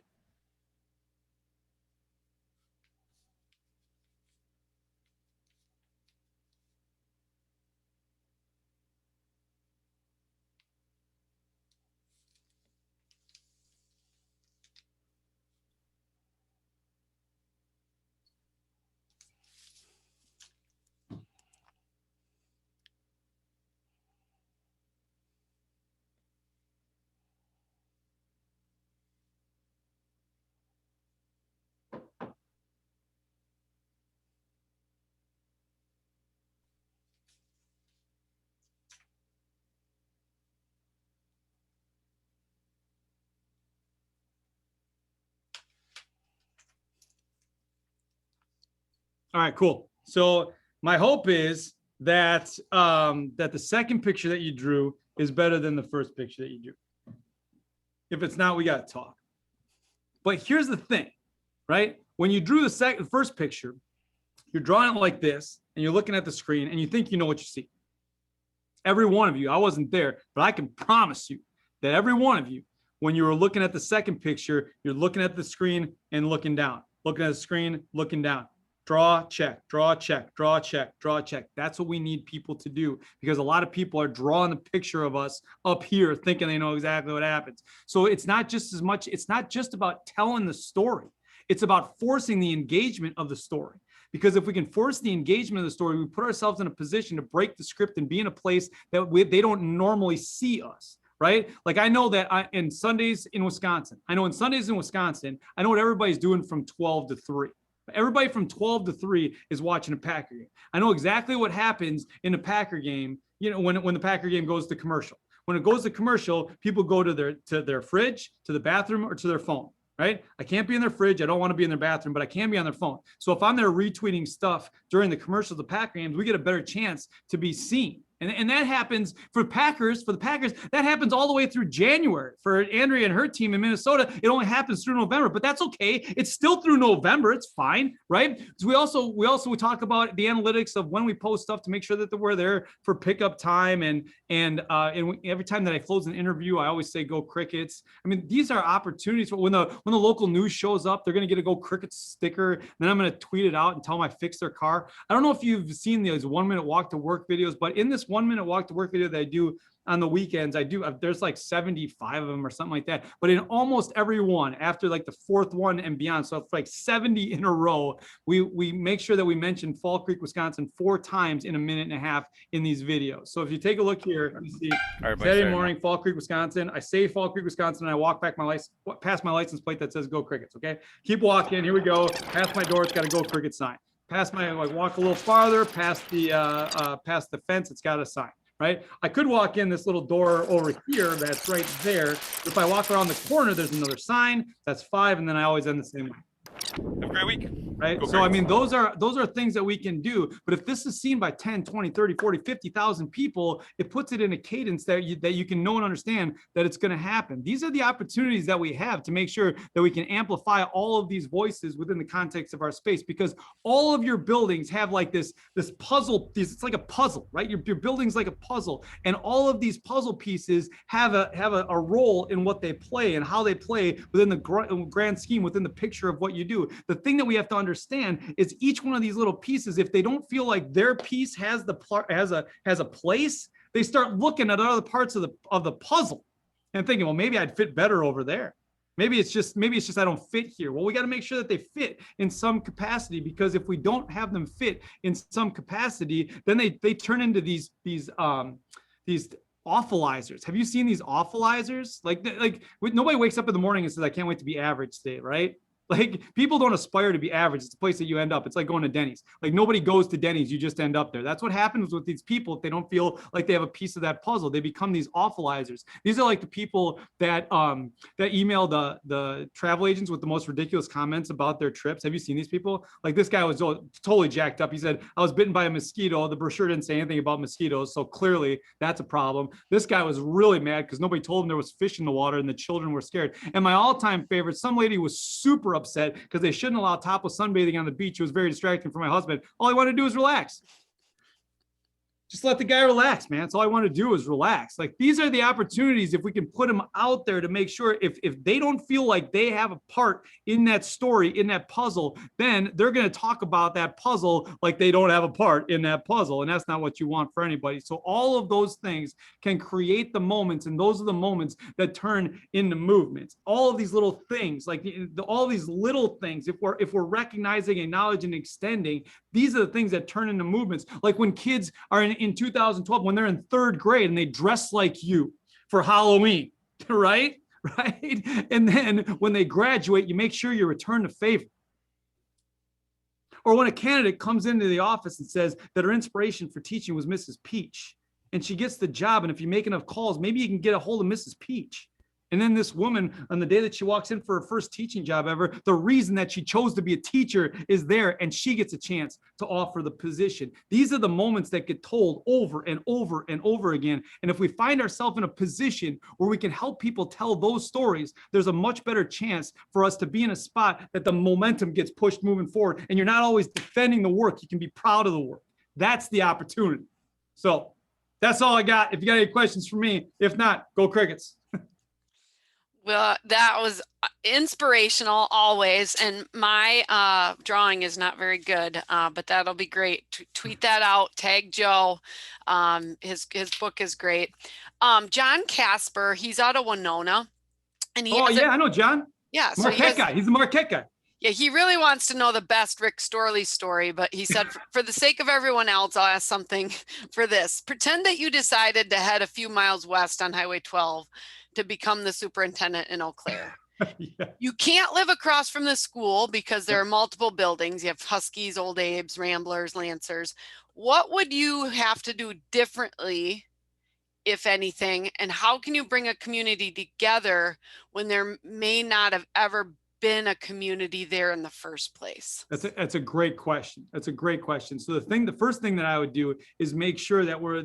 All right, cool. So my hope is that that the second picture that you drew is better than the first picture that you drew. If it's not, we got to talk. But here's the thing, right? When you drew the first picture, you're drawing it like this, and you're looking at the screen, and you think you know what you see. Every one of you, I wasn't there, but I can promise you that every one of you, when you were looking at the second picture, you're looking at the screen and looking down, looking at the screen, looking down. Draw, check, draw, check, draw, check, draw, check. That's what we need people to do, because a lot of people are drawing the picture of us up here thinking they know exactly what happens. So it's not just about telling the story. It's about forcing the engagement of the story. Because if we can force the engagement of the story, we put ourselves in a position to break the script and be in a place that they don't normally see us. Right? Like I know that in Sundays in Wisconsin, I know what everybody's doing from 12 to 3. Everybody from 12 to 3 is watching a Packer game. I know exactly what happens in a Packer game, you know, when the Packer game goes to commercial. When it goes to commercial, people go to their fridge, to the bathroom, or to their phone, right? I can't be in their fridge. I don't want to be in their bathroom, but I can be on their phone. So if I'm there retweeting stuff during the commercials of the Packer games, we get a better chance to be seen. And that happens for the Packers, that happens all the way through January. For Andrea and her team in Minnesota, it only happens through November, but that's okay. It's still through November. It's fine, right? So we talk about the analytics of when we post stuff to make sure that we're there for pickup time. And every time that I close an interview, I always say, go Crickets. I mean, these are opportunities for when the local news shows up, they're going to get a Go Crickets sticker. Then I'm going to tweet it out and tell them I fixed their car. I don't know if you've seen those 1-minute walk to work videos, but in this 1-minute walk to work video that I do on the weekends, there's like 75 of them or something like that. But in almost every one, after like the fourth one and beyond, so it's like 70 in a row, we make sure that we mention Fall Creek, Wisconsin 4 times in a minute and a half in these videos. So if you take a look here, let me see. Saturday morning, Fall Creek, Wisconsin. I say Fall Creek, Wisconsin, and I walk back past my license plate that says Go Crickets. Okay, keep walking. Here we go. Past my door, it's got a Go Crickets sign. Walk a little farther past the fence, it's got a sign. Right? I could walk in this little door over here that's right there. If I walk around the corner, there's another sign. That's 5, and then I always end the same way. Have a great week. Right? So, I mean, those are things that we can do. But if this is seen by 10, 20, 30, 40, 50,000 people, it puts it in a cadence that you can know and understand that it's going to happen. These are the opportunities that we have to make sure that we can amplify all of these voices within the context of our space, because all of your buildings have like this puzzle. It's like a puzzle, right? Your building's like a puzzle, and all of these puzzle pieces have a role in what they play and how they play within the grand scheme, within the picture of what you do. The thing that we have to understand is each one of these little pieces, if they don't feel like their piece has a place, they start looking at other parts of the puzzle and thinking, well, maybe I'd fit better over there. Maybe it's just I don't fit here. Well, we got to make sure that they fit in some capacity, because if we don't have them fit in some capacity, then they turn into these awfulizers. Have you seen these awfulizers? Like nobody wakes up in the morning and says, I can't wait to be average today, right? Like people don't aspire to be average. It's the place that you end up. It's like going to Denny's. Like nobody goes to Denny's. You just end up there. That's what happens with these people. If they don't feel like they have a piece of that puzzle, they become these awfulizers. These are like the people that email the travel agents with the most ridiculous comments about their trips. Have you seen these people? Like this guy was totally jacked up. He said, I was bitten by a mosquito. The brochure didn't say anything about mosquitoes. So clearly that's a problem. This guy was really mad because nobody told him there was fish in the water and the children were scared. And my all-time favorite, some lady was super upset because they shouldn't allow topless sunbathing on the beach. It was very distracting for my husband. All I wanted to do was relax. Just let the guy relax, man. That's all I want to do is relax. Like these are the opportunities if we can put them out there to make sure if they don't feel like they have a part in that story, in that puzzle, then they're going to talk about that puzzle like they don't have a part in that puzzle. And that's not what you want for anybody. So all of those things can create the moments, and those are the moments that turn into movements. All of these little things, like all these little things, if we're recognizing, acknowledging, and extending, these are the things that turn into movements. Like when kids are in 2012, when they're in third grade and they dress like you for Halloween, right? Right. And then when they graduate, you make sure you return the favor. Or when a candidate comes into the office and says that her inspiration for teaching was Mrs. Peach, and she gets the job. And if you make enough calls, maybe you can get a hold of Mrs. Peach. And then this woman, on the day that she walks in for her first teaching job ever, the reason that she chose to be a teacher is there, and she gets a chance to offer the position. These are the moments that get told over and over and over again. And if we find ourselves in a position where we can help people tell those stories, there's a much better chance for us to be in a spot that the momentum gets pushed moving forward. And you're not always defending the work. You can be proud of the work. That's the opportunity. So that's all I got. If you got any questions for me, if not, go Crickets. Well, that was inspirational always. And my drawing is not very good, but that'll be great. Tweet that out, tag Joe. His book is great. John Casper, he's out of Winona. And he I know John. Yeah. Marquette guy. He's the Marquette guy. Yeah, he really wants to know the best Rick Storley story, but he said, for the sake of everyone else, I'll ask something for this. Pretend that you decided to head a few miles west on Highway 12 to become the superintendent in Eau Claire. Yeah. You can't live across from the school because there are multiple buildings. You have Huskies, Old Abe's, Ramblers, Lancers. What would you have to do differently, if anything? And how can you bring a community together when there may not have ever been a community there in the first place? That's a great question. That's a great question. So the first thing that I would do is make sure that we're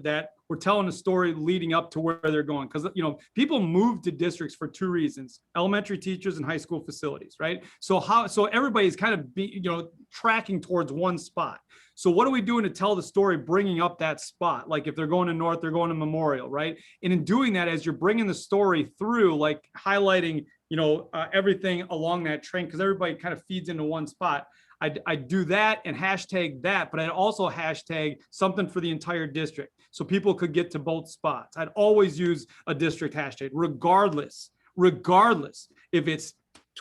telling a story leading up to where they're going. Because, people move to districts for two reasons: elementary teachers and high school facilities, right? So everybody's kind of tracking towards one spot. So what are we doing to tell the story, bringing up that spot? Like if they're going to North, they're going to Memorial, right? And in doing that, as you're bringing the story through, like highlighting, everything along that train, because everybody kind of feeds into one spot. I do that and hashtag that, but I'd also hashtag something for the entire district so people could get to both spots. I'd always use a district hashtag, regardless if it's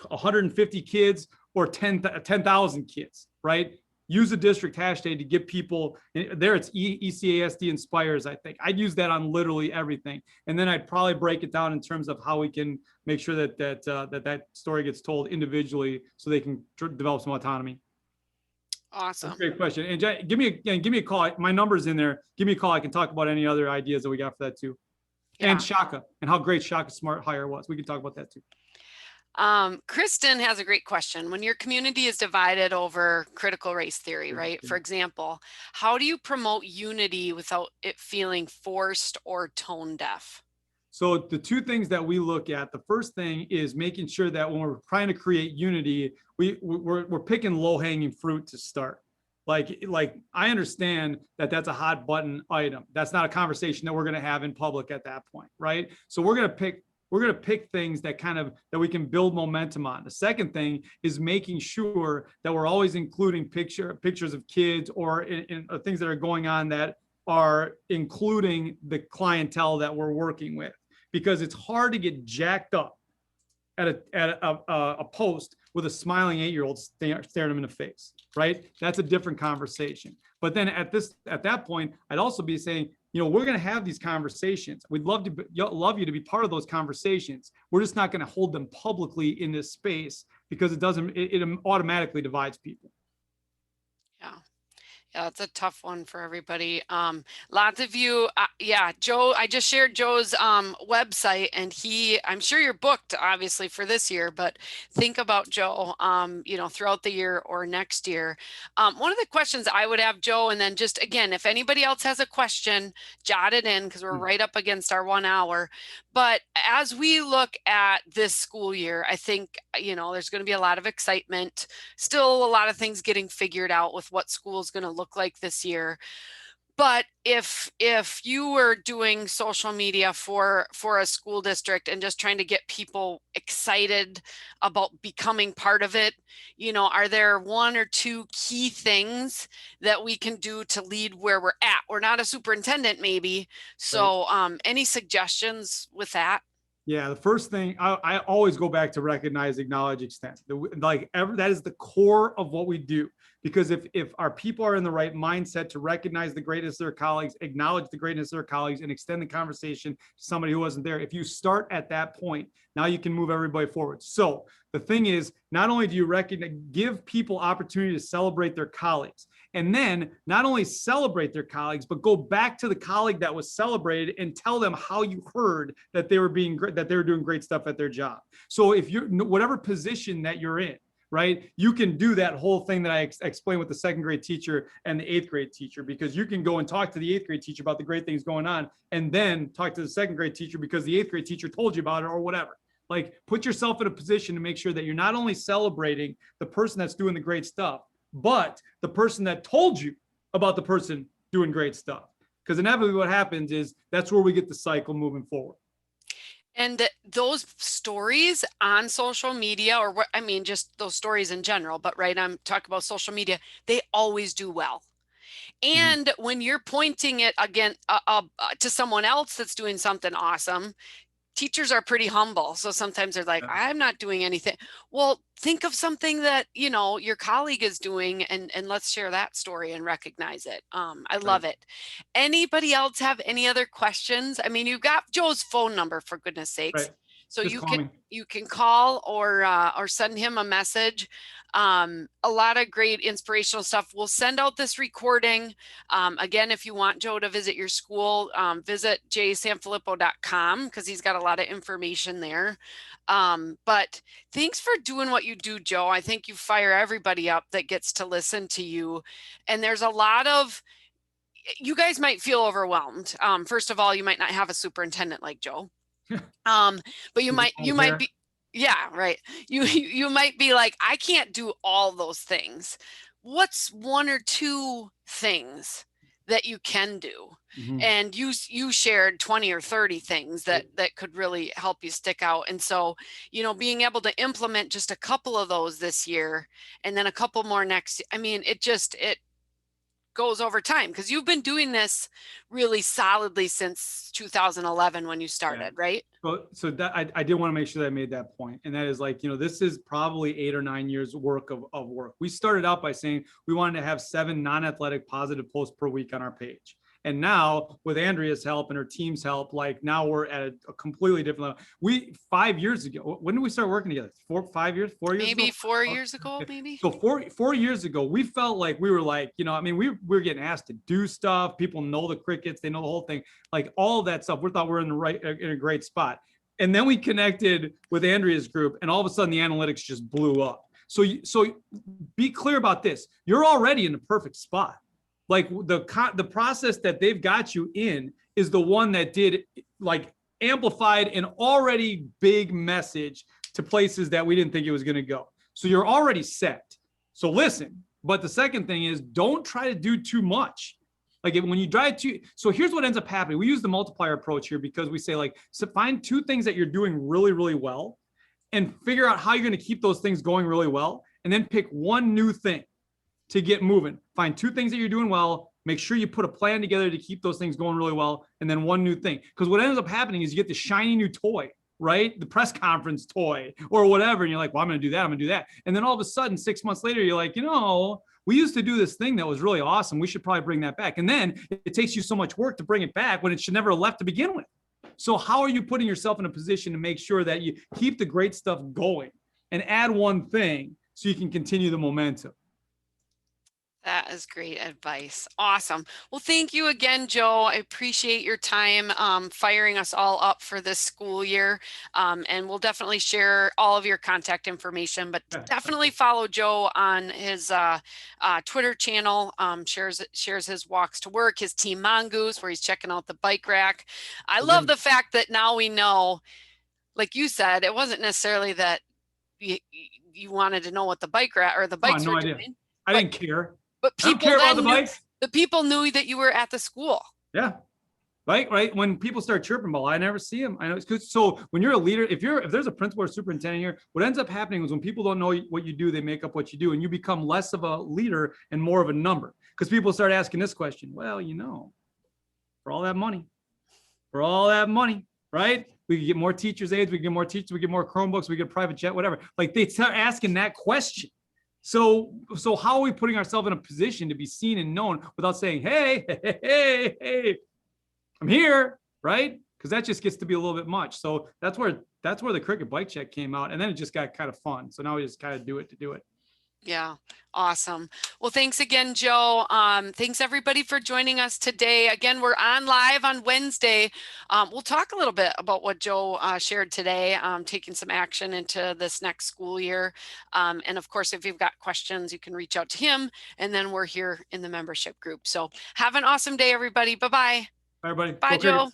150 kids or 10,000 kids, right? Use a district hashtag to get people there. It's ECASD inspires, I think. I'd use that on literally everything. And then I'd probably break it down in terms of how we can make sure that story gets told individually so they can develop some autonomy. Awesome. That's a great question. And give me a call. My number's in there. Give me a call. I can talk about any other ideas that we got for that too. Yeah. And Shaka, and how great Shaka Smart Hire was. We can talk about that too. Kristen has a great question. When your community is divided over critical race theory, right? For example, how do you promote unity without it feeling forced or tone deaf? So the two things that we look at, the first thing is making sure that when we're trying to create unity, we're picking low-hanging fruit to start. Like I understand that that's a hot button item. That's not a conversation that we're going to have in public at that point, right? So we're going to pick things that that we can build momentum on. The second thing is making sure that we're always including pictures of kids or in things that are going on that are including the clientele that we're working with, because it's hard to get jacked up at a post with a smiling 8-year-old staring them in the face, right? That's a different conversation. But then at that point, I'd also be saying, we're going to have these conversations. We'd love you to be part of those conversations. We're just not going to hold them publicly in this space because it automatically divides people. Yeah. Yeah, it's a tough one for everybody. Lots of you, Joe, I just shared Joe's website, and I'm sure you're booked obviously for this year, but think about Joe, throughout the year or next year. One of the questions I would have, Joe, and then just again, if anybody else has a question, jot it in because we're right up against our 1 hour. But as we look at this school year, I think, there's going to be a lot of excitement, still a lot of things getting figured out with what school is going to look like this year. But if you were doing social media for a school district and just trying to get people excited about becoming part of it, are there 1 or 2 key things that we can do to lead where we're at? We're not a superintendent maybe. So any suggestions with that? Yeah, the first thing I always go back to recognize, acknowledge, extend. That is the core of what we do. Because if our people are in the right mindset to recognize the greatness of their colleagues, acknowledge the greatness of their colleagues, and extend the conversation to somebody who wasn't there, if you start at that point, now you can move everybody forward. So the thing is, not only do you give people opportunity to celebrate their colleagues, and then not only celebrate their colleagues, but go back to the colleague that was celebrated and tell them how you heard that they were doing great stuff at their job. So if you're whatever position that you're in, right, you can do that whole thing that I explained with the 2nd grade teacher and the 8th grade teacher, because you can go and talk to the 8th grade teacher about the great things going on, and then talk to the 2nd grade teacher because the 8th grade teacher told you about it or whatever. Like, put yourself in a position to make sure that you're not only celebrating the person that's doing the great stuff, but the person that told you about the person doing great stuff. Because inevitably what happens is that's where we get the cycle moving forward. And those stories on social media, or just those stories in general, but I'm talking about social media, they always do well. And when you're pointing it again to someone else that's doing something awesome, teachers are pretty humble. So sometimes they're like, I'm not doing anything. Well, think of something that, your colleague is doing, and let's share that story and recognize it. I love it. Anybody else have any other questions? I mean, you've got Joe's phone number, for goodness sakes. Right. So Just you can call or send him a message. A lot of great inspirational stuff. We'll send out this recording. Again, if you want Joe to visit your school, visit jsanfelippo.com because he's got a lot of information there. But thanks for doing what you do, Joe. I think you fire everybody up that gets to listen to you. And there's a lot of, you guys might feel overwhelmed. First of all, you might not have a superintendent like Joe. But you might be, yeah, right. You might be like, I can't do all those things. What's 1 or 2 things that you can do? And you shared 20 or 30 things that could really help you stick out. And so, being able to implement just a couple of those this year and then a couple more next, it goes over time, because you've been doing this really solidly since 2011 when you started, right? So that I did want to make sure that I made that point. And that is this is probably 8 or 9 years work of work. We started out by saying we wanted to have 7 non-athletic positive posts per week on our page. And now with Andrea's help and her team's help, now we're at a completely different level. 5 years ago, when did we start working together? 4 years maybe ago? 4 years ago, maybe. So 4 years ago, we felt like we were we were getting asked to do stuff. People know the crickets, they know the whole thing, all of that stuff. We thought we were in a great spot. And then we connected with Andrea's group, and all of a sudden the analytics just blew up. So be clear about this. You're already in the perfect spot. The process that they've got you in is the one that did amplified an already big message to places that we didn't think it was going to go. So you're already set. So listen, but the second thing is, don't try to do too much. When you drive to, so here's what ends up happening. We use the multiplier approach here because we say so find 2 things that you're doing really, really well and figure out how you're going to keep those things going really well. And then pick 1 new thing to get moving. Find 2 things that you're doing well. Make sure you put a plan together to keep those things going really well. And then 1 new thing. Because what ends up happening is you get the shiny new toy right? The press conference toy or whatever. And you're like, well, I'm going to do that. I'm going to do that. And then all of a sudden, 6 months later, you're like, we used to do this thing that was really awesome. We should probably bring that back. And then it takes you so much work to bring it back when it should never have left to begin with. So how are you putting yourself in a position to make sure that you keep the great stuff going and add one thing so you can continue the momentum? That is great advice. Awesome. Well, thank you again, Joe. I appreciate your time firing us all up for this school year. And we'll definitely share all of your contact information, but definitely follow Joe on his Twitter channel, shares his walks to work, his Team Mongoose, where he's checking out the bike rack. I love the fact that now we know, like you said, it wasn't necessarily that you wanted to know what the bike rack or the bikes were doing. I didn't care. But people I don't care about the bikes. The people knew that you were at the school. Yeah. Right. When people start chirping ball, I never see them. I know it's good. So when you're a leader, if there's a principal or superintendent here, what ends up happening is when people don't know what you do, they make up what you do, and you become less of a leader and more of a number. Because people start asking this question. Well, for all that money, right? We could get more teachers' aides, we get more teachers, we get more Chromebooks, we get a private jet, whatever. Like they start asking that question. So how are we putting ourselves in a position to be seen and known without saying, hey, I'm here, right? Because that just gets to be a little bit much. So that's where the Cricket Bike Check came out, and then it just got kind of fun. So now we just kind of do it to do it. Yeah. Awesome. Well, thanks again, Joe. Thanks everybody for joining us today. Again, we're on live on Wednesday. We'll talk a little bit about what Joe shared today, taking some action into this next school year. And of course, if you've got questions, you can reach out to him, and then we're here in the membership group. So have an awesome day, everybody. Bye-bye. Bye, everybody. Bye, Joe.